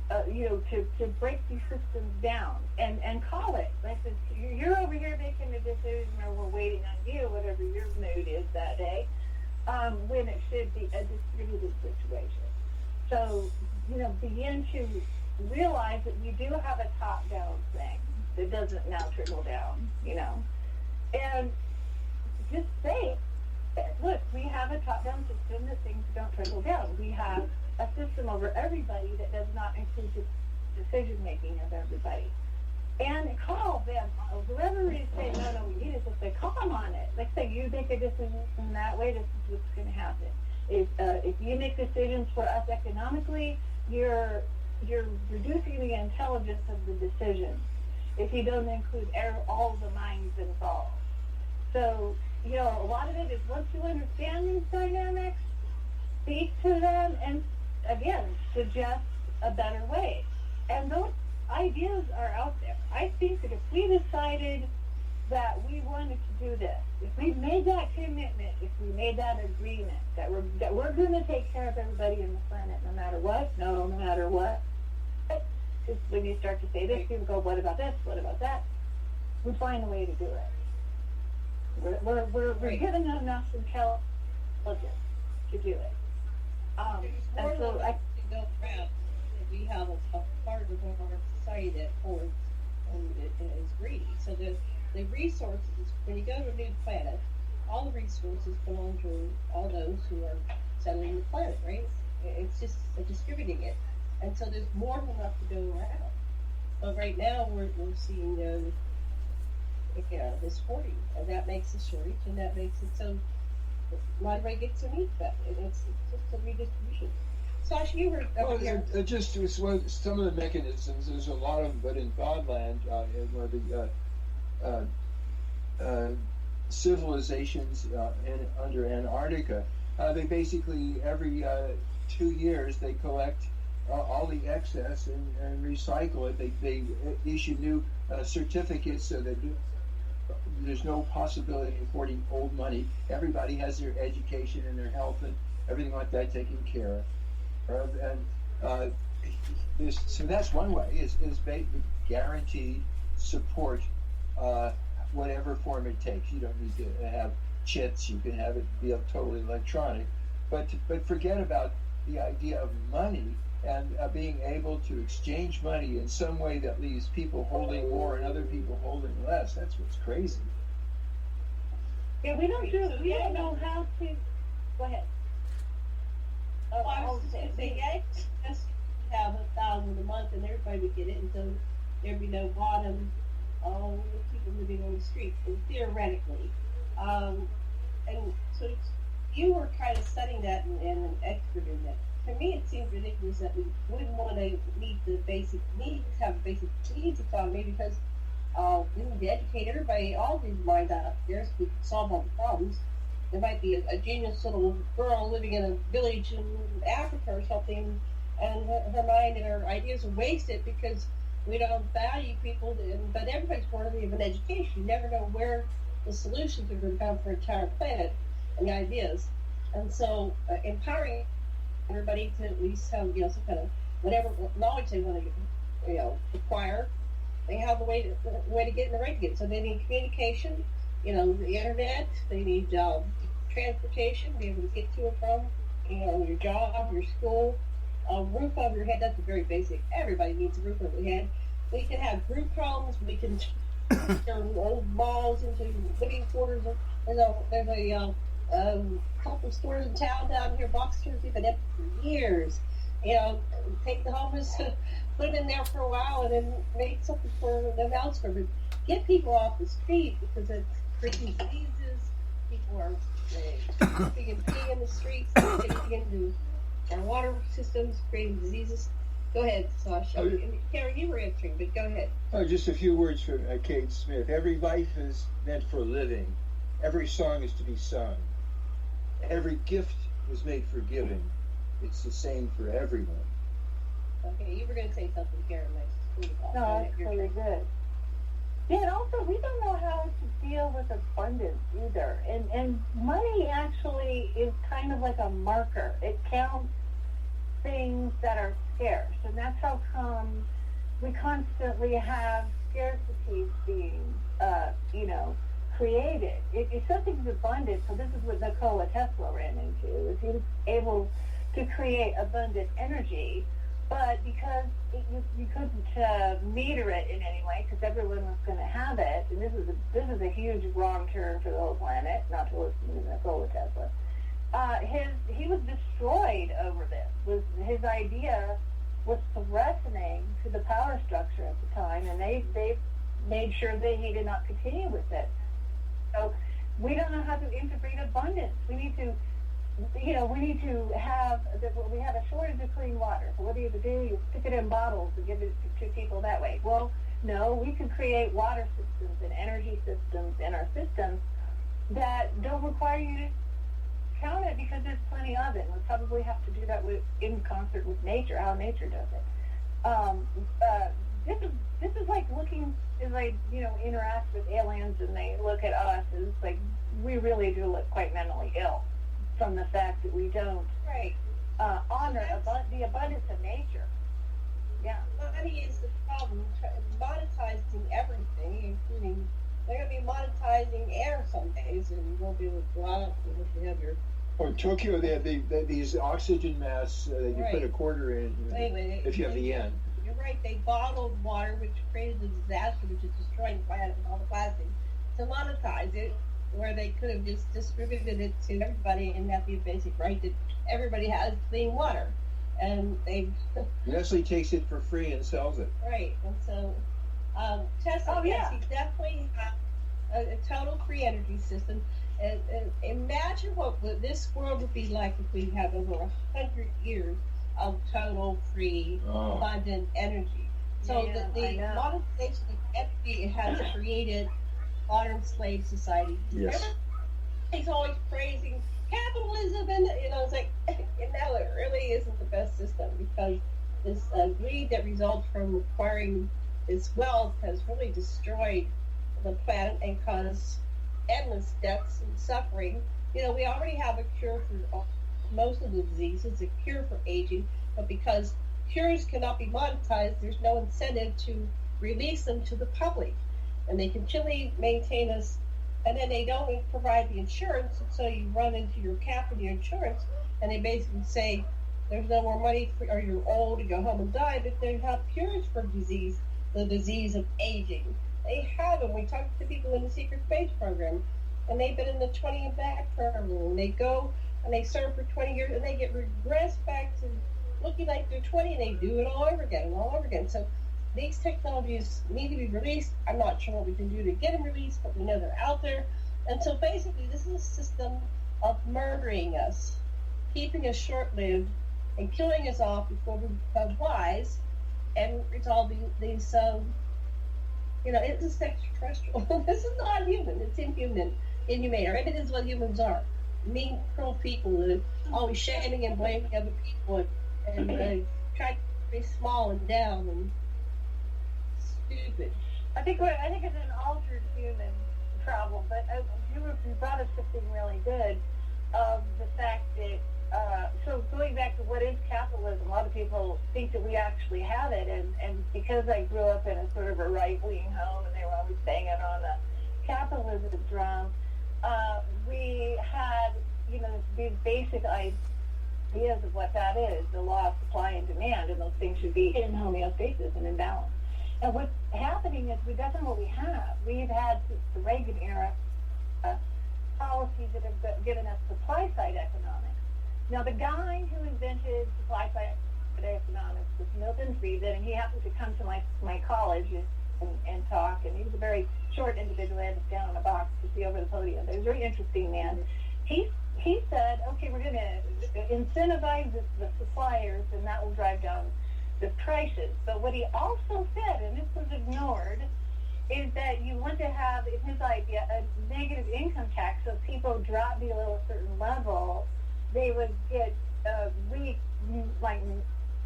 [SPEAKER 2] to break these systems down and call it. Like this, you're over here making a decision, or we're waiting on you, whatever your mood is that day, when it should be a distributed situation. So, begin to realize that you do have a top-down thing that doesn't now trickle down, and just say, look, we have a top-down system that things don't trickle down. We have a system over everybody that does not include the decision-making of everybody. And call them, whoever is saying, no, we need it, just say, call them on it. Like say, you make a decision in that way, this is what's going to happen. If you make decisions for us economically, you're reducing the intelligence of the decision if you don't include all the minds involved. So, a lot of it is once you understand these dynamics, speak to them and, again, suggest a better way. And those ideas are out there. I think that if we decided that we wanted to do this, if we made that commitment, if we made that agreement that we're going to take care of everybody on the planet no matter what, no matter what, because when you start to say this, people go, what about this, what about that? We find a way to do it. We're given enough intelligence to do it. And so I
[SPEAKER 1] go around. We have a part of our society that hoards and is greedy. So the resources, when you go to a new planet, all the resources belong to all those who are settling the planet, right? It's just distributing it. And so there's more than enough to go around. But right now we're seeing this hoarding, and that makes a shortage, and that makes it so not everybody gets to meet that. And it's just a redistribution. Sasha, you were over here.
[SPEAKER 3] Just some of the mechanisms. There's a lot of them, but in Godland, where the civilizations under Antarctica, they basically every 2 years they collect all the excess and recycle it. They issue new certificates so that there's no possibility of hoarding old money. Everybody has their education and their health and everything like that taken care of. And so that's one way, is guaranteed support, whatever form it takes. You don't need to have chits. You can have it be totally electronic. But forget about the idea of money and being able to exchange money in some way that leaves people holding more and other people holding less. That's what's crazy.
[SPEAKER 2] Yeah, we don't know how to. Go ahead.
[SPEAKER 1] I was just going to say, just have 1,000 a month, and everybody would get it, and so there'd be no bottom. People living on the streets, and theoretically, and so you were kind of studying that and an expert in that. To me, it seems ridiculous that we wouldn't want to meet the basic needs, have a basic needs economy, because we need to educate everybody, all these minds out there, so we can solve all the problems. There might be a genius little girl living in a village in Africa or something, and her mind and her ideas are wasted because we don't value people. But everybody's worthy of an education. You never know where the solutions are going to come for the entire planet and the ideas. And so empowering everybody to at least have some kind of whatever knowledge they want to acquire, they have a way to get in the right to get. So they need communication, the internet. They need transportation, be able to get to and from, your job, your school, a roof over your head. That's very basic. Everybody needs a roof over their head. We can have group homes. We can turn old malls into living quarters. There's a couple stores in town down here, box stores, we've been empty for years. Take the homeless, put them in there for a while, and then make something for them elsewhere. But get people off the street, because it's creating diseases. People are pooping and peeing in the streets, getting into our water systems, creating diseases. Go ahead, Sasha. Karen, you were answering, but go ahead.
[SPEAKER 4] Just a few words from Kate Smith. Every life is meant for living. Every song is to be sung. Every gift was made for giving. It's the same for everyone.
[SPEAKER 1] Okay, you were going to say something, Karen.
[SPEAKER 2] No, that's really good. Yeah, and also we don't know how to deal with abundance either. And money actually is kind of like a marker. It counts things that are scarce, and that's how come we constantly have scarcity being, created. If something's abundant, so this is what Nikola Tesla ran into, is he was able to create abundant energy, but because you couldn't meter it in any way, because everyone was going to have it, and this is a huge wrong turn for the whole planet, not to listen to Nikola Tesla. He was destroyed over this. His idea was threatening to the power structure at the time, and they made sure that he did not continue with it. So we don't know how to integrate abundance. We need to have, we have a shortage of clean water. So what do? You stick it in bottles and give it to people that way. Well, no, we can create water systems and energy systems in our systems that don't require you to count it, because there's plenty of it. We'll probably have to do that in concert with nature, how nature does it. This is like looking, as I interact with aliens and they look at us, and it's like we really do look quite mentally ill from the fact that we don't honor the abundance of nature. Yeah.
[SPEAKER 1] Money is the problem. Monetizing everything, including, they're going to be monetizing air some days, and you won't be able to go out unless you have your...
[SPEAKER 3] Or in Tokyo, they have these oxygen masks that you put a quarter in if you have the yen.
[SPEAKER 1] You're right, they bottled water, which created a disaster, which is destroying the planet and all the plastic. To monetize it, where they could have just distributed it to everybody and that be a basic right that everybody has clean water. And they
[SPEAKER 3] Nestle takes it for free and sells it.
[SPEAKER 1] right, and so Tesla, yes, he definitely has a total free energy system. And imagine what this world would be like if we had over 100 years of total free, abundant energy. So the monetization of energy has created modern slave society.
[SPEAKER 3] Yes.
[SPEAKER 1] Everybody's always praising capitalism, and it's like, it really isn't the best system, because this greed that results from acquiring this wealth has really destroyed the planet and caused endless deaths and suffering. We already have a cure for most of the diseases, a cure for aging, but because cures cannot be monetized, there's no incentive to release them to the public. And they continually maintain us, and then they don't provide the insurance, and so you run into your cap and your insurance, and they basically say there's no more money for, or you're old, you go home and die, but they have cures for disease, the disease of aging. They have them. We talk to people in the secret space program, and they've been in the 20 and back program, and they go and they serve for 20 years, and they get regressed back to looking like they're 20, and they do it all over again and all over again. So these technologies need to be released. I'm not sure what we can do to get them released, but we know they're out there. And so basically, this is a system of murdering us, keeping us short-lived, and killing us off before we become wise and resolving these, it's extraterrestrial. This is not human. It's inhumane, or it is what humans are. Mean, cruel people that are always shaming and blaming other people and trying to be small and down and stupid.
[SPEAKER 2] I think it's an altered human problem, but you brought us something really good of the fact that, so going back to what is capitalism, a lot of people think that we actually have it, and because I grew up in a sort of a right-wing home and they were always banging on the capitalism drum, we had, these basic ideas of what that is, the law of supply and demand, and those things should be in homeostasis and in balance. And what's happening is that's not what we have. We've had, since the Reagan era, policies that have given us supply-side economics. Now, the guy who invented supply-side economics was Milton Friedman, and he happened to come to my college and talk, and he was a very short individual. I had to stand on a box to see over the podium. But he was a very interesting man. He said, okay, we're going to incentivize the suppliers, and that will drive down the prices. But what he also said, and this was ignored, is that you want to have, in his idea, a negative income tax. So if people drop below a certain level, they would get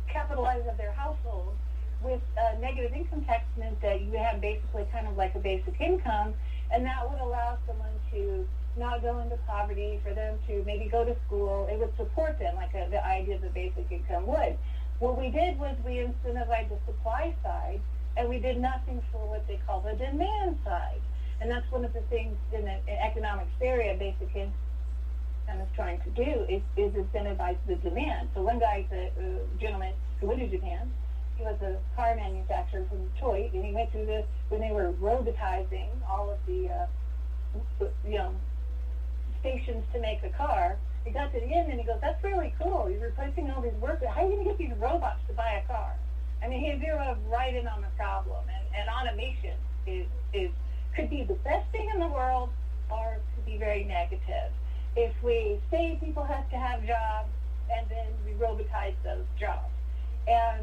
[SPEAKER 2] capitalized of their household with negative income tax, meant that you have basically kind of like a basic income, and that would allow someone to not go into poverty, for them to maybe go to school. It would support them like the idea of the basic income would. What we did was we incentivized the supply side, and we did nothing for what they call the demand side. And that's one of the things in the economics area, basic income is trying to do, is incentivize the demand. So one guy's a gentleman who went to Japan. He was a car manufacturer from Detroit, and he went through this when they were robotizing all of the, stations to make a car. He got to the end, and he goes, "That's really cool. You're replacing all these workers. How are you going to get these robots to buy a car?" I mean, he zeroed right in on the problem. And automation could be the best thing in the world, or it could be very negative. If we say people have to have jobs, and then we robotize those jobs. And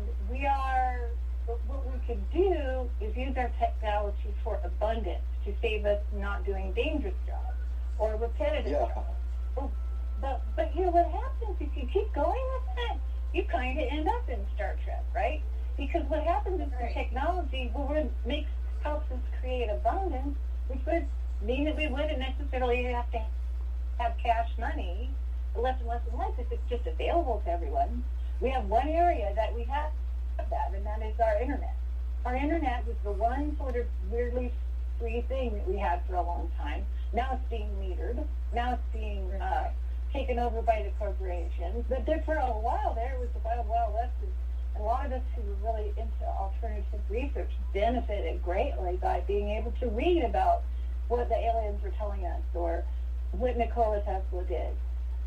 [SPEAKER 2] what we could do is use our technology for abundance to save us not doing dangerous jobs or repetitive jobs. But what happens if you keep going with that? You kind of end up in Star Trek, right? Because what happens is the technology helps us create abundance, which would mean that we wouldn't necessarily have to have cash money, less and less if it's just available to everyone. We have one area that we have that, and that is our internet. Our internet was the one sort of weirdly free thing that we had for a long time. Now it's being metered. Now it's being taken over by the corporations. But there, for a while there, it was the Wild Wild West. And a lot of us who were really into alternative research benefited greatly by being able to read about what the aliens were telling us or what Nikola Tesla did.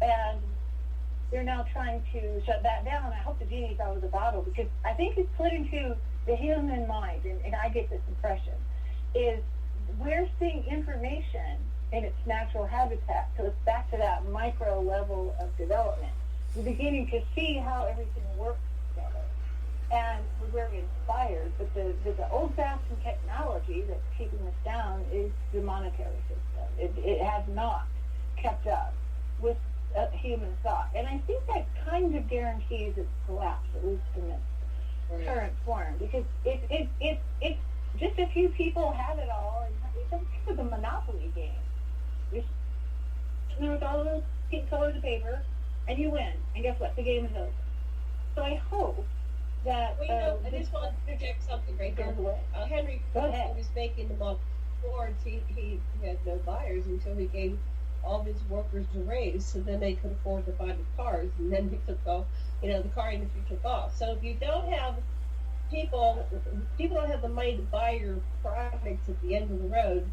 [SPEAKER 2] And they're now trying to shut that down. I hope the genie's out of the bottle, because I think it's put into the human mind, and I get this impression, is we're seeing information in its natural habitat. So it's back to that micro level of development. We're beginning to see how everything works together. And we're very inspired, but the old-fashioned technology that's keeping us down is the monetary system. It has not kept up with human thought. And I think that kind of guarantees its collapse, at least in its current form, because if just a few people have it all, and it's kind of a monopoly game. You're sitting there with all those colors of paper, and you win. And guess what? The game is over. So I hope that...
[SPEAKER 1] Well, I just want to interject something right there. Henry Ford was making the most Fords. He had no buyers until he gave all his workers a raise, so then they could afford to buy the cars, and then he took off, the car industry took off. So if you don't have people don't have the money to buy your products at the end of the road,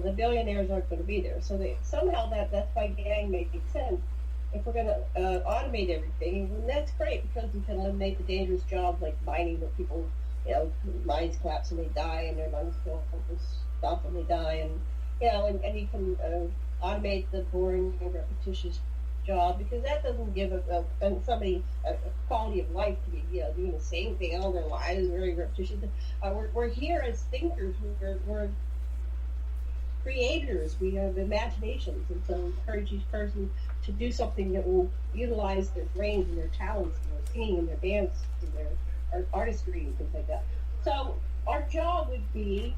[SPEAKER 1] the billionaires aren't going to be there. So somehow that's why gang makes sense. If we're going to automate everything, then that's great, because we can eliminate the dangerous jobs like mining, where people, mines collapse and they die, and their lungs fill with stuff and they die, and you can automate the boring and repetitious job, because that doesn't give somebody a quality of life to be doing the same thing all their lives, very repetitious. We're here as thinkers. We're creators. We have imaginations, and so encourage each person to do something that will utilize their brains and their talents and their singing and their dance and their artistry and things like that. So our job would be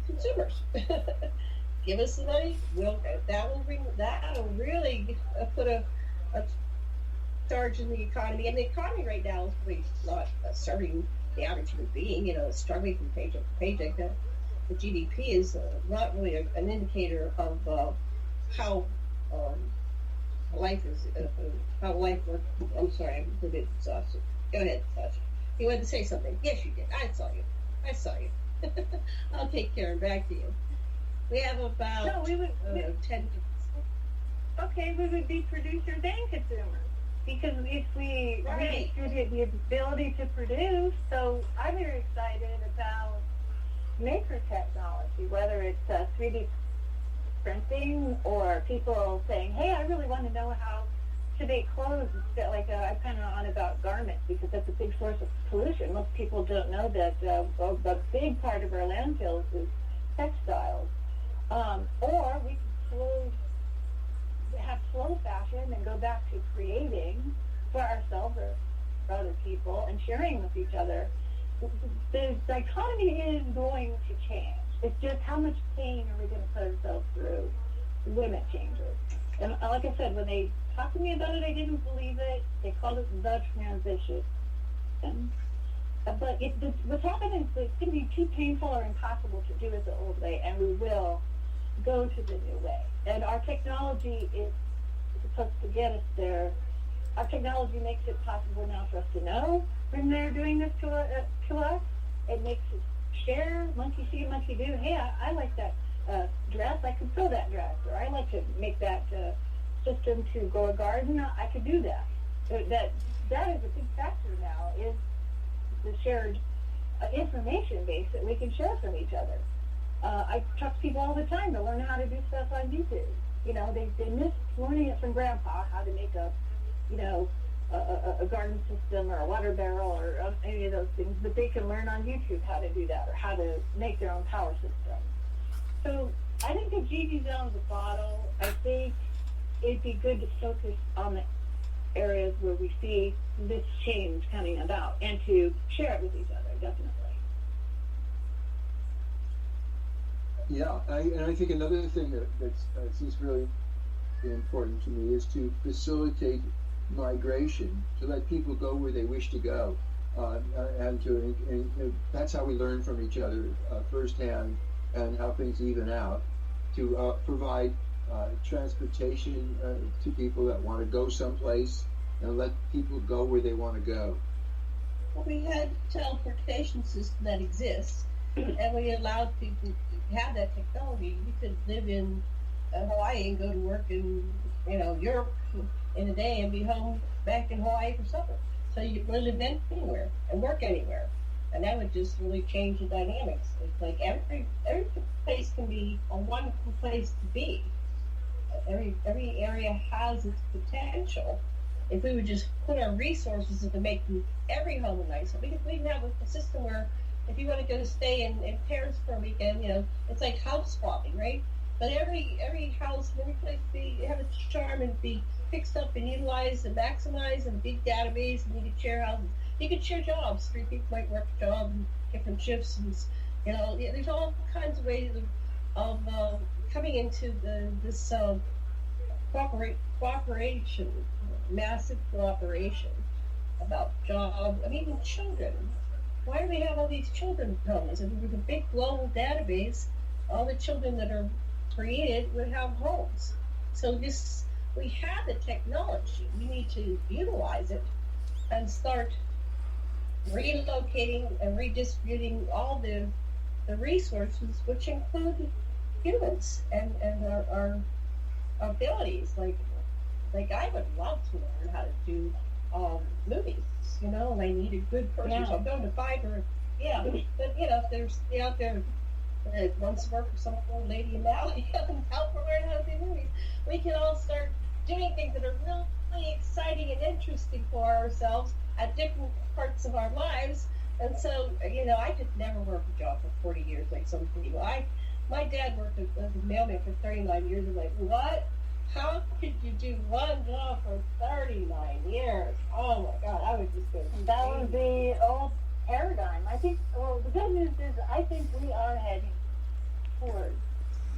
[SPEAKER 1] consumers. Give us the money. That'll really put a charge in the economy. And the economy right now is really not serving the average human being. Struggling from paycheck to paycheck. The GDP is not really an indicator of how life is. How life works. I'm sorry, I'm a bit exhausted. Go ahead, Sasha. You wanted to say something? Yes, you did. I saw you. I'll take care and back to you. We have about 10 minutes.
[SPEAKER 2] Okay, we would be producers and consumers, because if we redistribute the ability to produce, so I'm very excited about maker technology, whether it's 3D printing or people saying, hey, I really want to know how to make clothes. I'm kind of on about garments, because that's a big source of pollution. Most people don't know that a big part of our landfills is textiles. Or we could have slow fashion and go back to creating for ourselves or for other people and sharing with each other. The dichotomy is going to change. It's just how much pain are we going to put ourselves through when it changes. And like I said, when they talked to me about it, I didn't believe it. They called it the transition. But what's happening is it's going to be too painful or impossible to do it the old way, and we will go to the new way. And our technology is supposed to get us there. Our technology makes it possible now for us to know when they're doing this to us. It makes us share, monkey see, monkey do. Hey, I like that dress. I could sew that dress. Or I like to make that system to grow a garden. I could do that. That is a big factor now, is the shared information base that we can share from each other. I talk to people all the time to learn how to do stuff on YouTube. They miss learning it from Grandpa, how to make a garden system or a water barrel or any of those things, but they can learn on YouTube how to do that, or how to make their own power system. So I think the genie's out of the bottle. I think it'd be good to focus on the areas where we see this change coming about and to share it with each other, definitely.
[SPEAKER 4] Yeah, I think another thing that seems really important to me is to facilitate migration, to let people go where they wish to go, and that's how we learn from each other firsthand, and how things even out. To provide transportation to people that want to go someplace, and let people go where they want to go.
[SPEAKER 1] Well, we had a teleportation system that exists, and we allowed people to had that technology, you could live in Hawaii and go to work in, Europe in a day and be home back in Hawaii for supper. So you could live anywhere and work anywhere. And that would just really change the dynamics. It's like every place can be a wonderful place to be. Every area has its potential. If we would just put our resources into making every home nicer, we can have a system where if you want to go to stay in Paris for a weekend, it's like house swapping, right? But every house, every place have its charm and be fixed up and utilized and maximized and big database, and you could share houses. You could share jobs. 3 people might work a job and different shifts, and there's all kinds of ways of coming into this cooperation, massive cooperation about jobs. I mean, even children. Why do we have all these children homes? If it was a big global database, all the children that are created would have homes. So we have the technology. We need to utilize it and start relocating and redistributing all the resources, which include humans and our abilities. Like I would love to learn how to do movies, and I need a good person.
[SPEAKER 2] Yeah.
[SPEAKER 1] So I'm going to Fiverr. Yeah, but if there's out there that wants to work for some old lady in Maui and help her learn how to do movies, we can all start doing things that are really exciting and interesting for ourselves at different parts of our lives. And so, I could never work a job for 40 years like some people. My dad worked as a mailman for 39 years. I'm like, what? How could you do one job for 39 years? Oh my God, I would just go crazy.
[SPEAKER 2] That was the old paradigm. I think, the good news is I think we are heading towards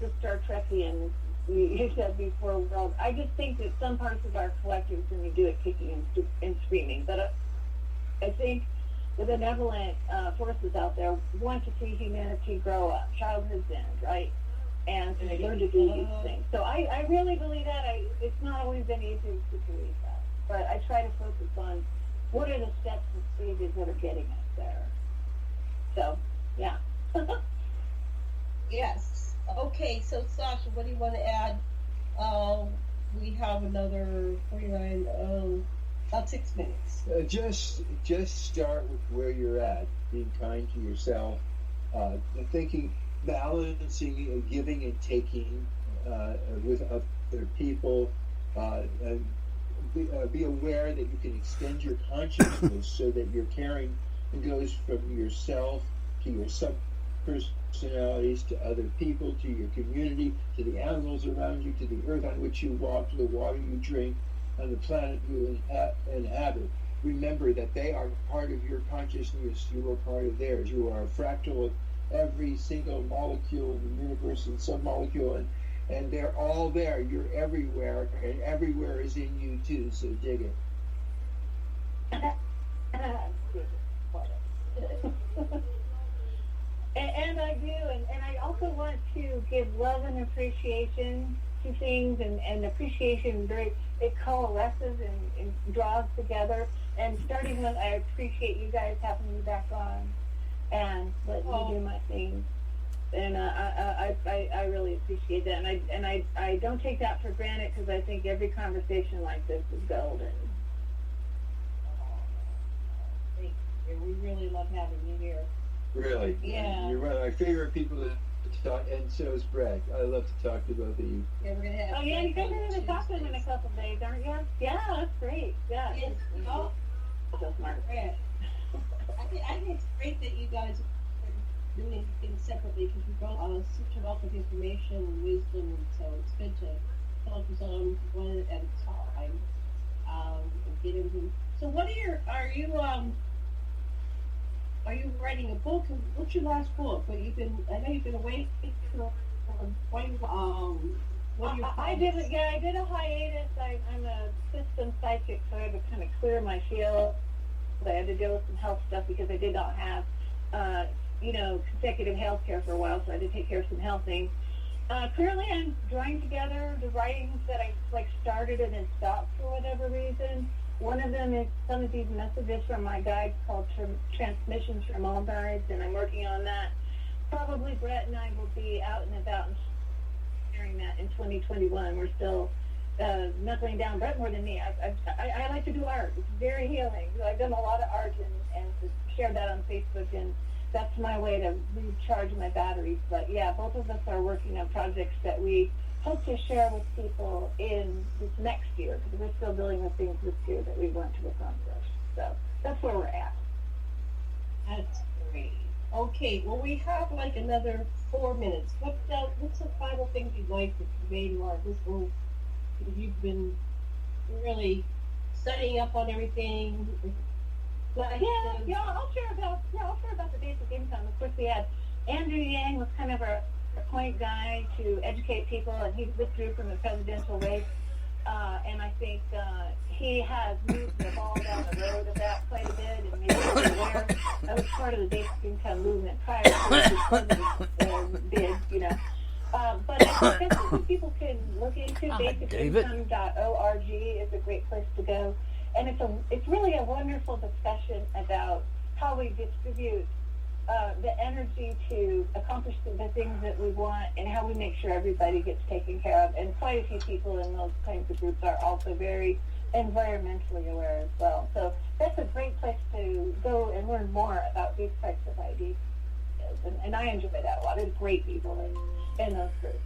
[SPEAKER 2] the Star Trekian, you said before, world. I just think that some parts of our collectives, when we do it, kicking and screaming. But I think the benevolent forces out there want to see humanity grow up, childhood's end, right? And they learn to do these things. So I really believe that. It's not always been easy to believe that. But I try to focus on what are the steps and stages that are getting us there. So, yeah.
[SPEAKER 1] Yes. Okay, so Sasha, what do you want to add? We have another 49, about 6 minutes.
[SPEAKER 3] Just start with where you're at, being kind to yourself, thinking, balancing, giving and taking with other people. And be aware that you can extend your consciousness so that your caring goes from yourself to your sub-personalities, to other people, to your community, to the animals around you, to the earth on which you walk, to the water you drink, on the planet you inhabit. Remember that they are part of your consciousness, you are part of theirs. You are a fractal of every single molecule in the universe and submolecule, and they're all there. You're everywhere, and everywhere is in you too, so dig it.
[SPEAKER 2] And I do, and I also want to give love and appreciation to things, and appreciation it coalesces and draws together. And starting with, I appreciate you guys having me back on and letting me do my thing. And I really appreciate that, and I don't take that for granted, because I think every conversation like this is golden.
[SPEAKER 1] Thank you. We really love having you here.
[SPEAKER 3] Really?
[SPEAKER 1] Yeah.
[SPEAKER 3] You're one of my favorite people to talk, and so is Brett. I love to talk to both of you.
[SPEAKER 1] Yeah, we're gonna have.
[SPEAKER 2] Oh yeah, you guys are going to talk to him in a couple of days, aren't you? Yeah, that's great. Yeah.
[SPEAKER 1] Yes.
[SPEAKER 2] So smart.
[SPEAKER 1] Brett. I think it's great that you guys are doing things separately, because we both such a wealth of information and wisdom, and so it's good to focus on one at a time and get into. So, are you writing a book? What's your last book? But I know you've been away for what are your
[SPEAKER 2] I did a hiatus. I'm a system psychic, so I had to kind of clear my field. I had to deal with some health stuff because I did not have, consecutive health care for a while, so I had to take care of some health things. Currently, I'm drawing together the writings that I started and then stopped for whatever reason. One of them is some of these messages from my guides called Transmissions from All Guides, and I'm working on that. probably Brett and I will be out and about and sharing that in 2021. We're still knuckling down. Brett more than me. I like to do art. It's very healing. So I've done a lot of art and shared that on Facebook, and that's my way to recharge my batteries. But yeah, both of us are working on projects that we hope to share with people in this next year, because we're still dealing with things this year that we want to accomplish. So that's where we're at.
[SPEAKER 1] That's great. Okay, well, we have like another 4 minutes. What's the final thing you'd like to convey to our listeners? You've been really studying up on everything.
[SPEAKER 2] I'll share about the basic income. Of course, we had Andrew Yang was kind of our point guy to educate people, and he withdrew from the presidential race. And I think he has moved the ball down the road of that quite a bit, and made people aware. I was part of the basic income movement prior to the president's bid, you know. But I think that's something people can look into. Basicincome.org is a great place to go. And it's really a wonderful discussion about how we distribute the energy to accomplish the things that we want, and how we make sure everybody gets taken care of. And quite a few people in those kinds of groups are also very environmentally aware as well. So that's a great place to go and learn more about these types of ideas. And I enjoy that a lot. There's great people in those groups.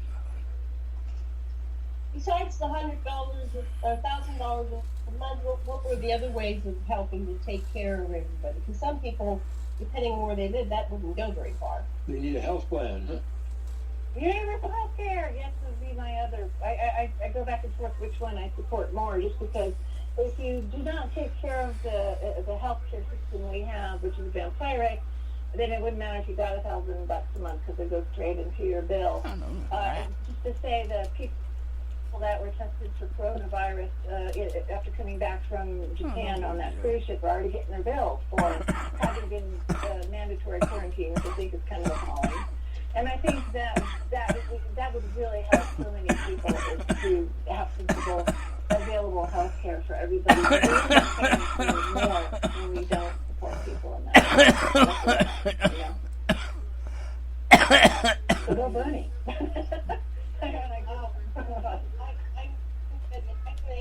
[SPEAKER 1] Besides the $100 or $1,000 a month, what were the other ways of helping to take care of everybody? Because some people, depending on where they live, that wouldn't go very far.
[SPEAKER 3] They need a health plan, huh?
[SPEAKER 2] Universal health care, yes, would be my other. I go back and forth which one I support more, just because if you do not take care of the health care system we have, which is vampiric, then it wouldn't matter if you got $1,000 a month, because it goes straight into your bill. Just to say, the people that were tested for coronavirus after coming back from Japan on that cruise ship are already getting their bills for having been mandatory quarantine, which I think is kind of appalling. And I think that would really help so many people, is to have sensible, available health care for everybody. We pay more when we don't support people in that. So go Bernie.
[SPEAKER 1] I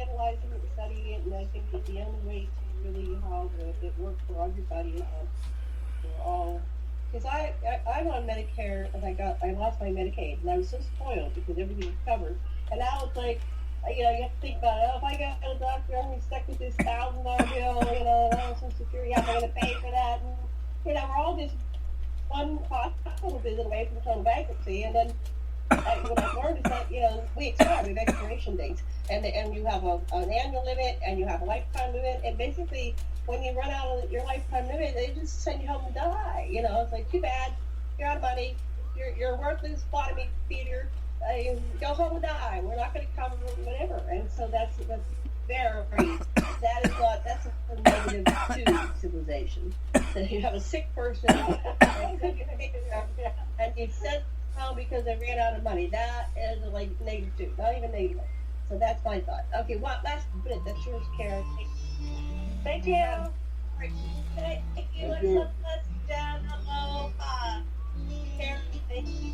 [SPEAKER 1] analyze it and study it, and I think that the only way to really have it work for everybody for all. Because I'm on Medicare, and I lost my Medicaid, and I was so spoiled because everything was covered. And now it's like, you have to think about it. Oh, if I go to the doctor, I'm going to be stuck with this $1,000 bill, Social Security, how am I going to pay for that? And, we're all just one hospital visit away from total bankruptcy. And then what I've learned is that, we expire, we have expiration dates. And you have an annual limit, and you have a lifetime limit. And basically, when you run out of your lifetime limit, they just send you home to die. It's like, too bad, you're out of money, you're a worthless bottom feeder. You go home and die. We're not going to cover whatever. And so that's very, that's a negative to civilization. So you have a sick person, and you send home because they ran out of money. That is like negative 2, not even negative 1. So that's my thought. Okay, last minute, that's yours, Karen.
[SPEAKER 2] Thank you.
[SPEAKER 1] Thank you. Let's down. Hello. Karen, thank you.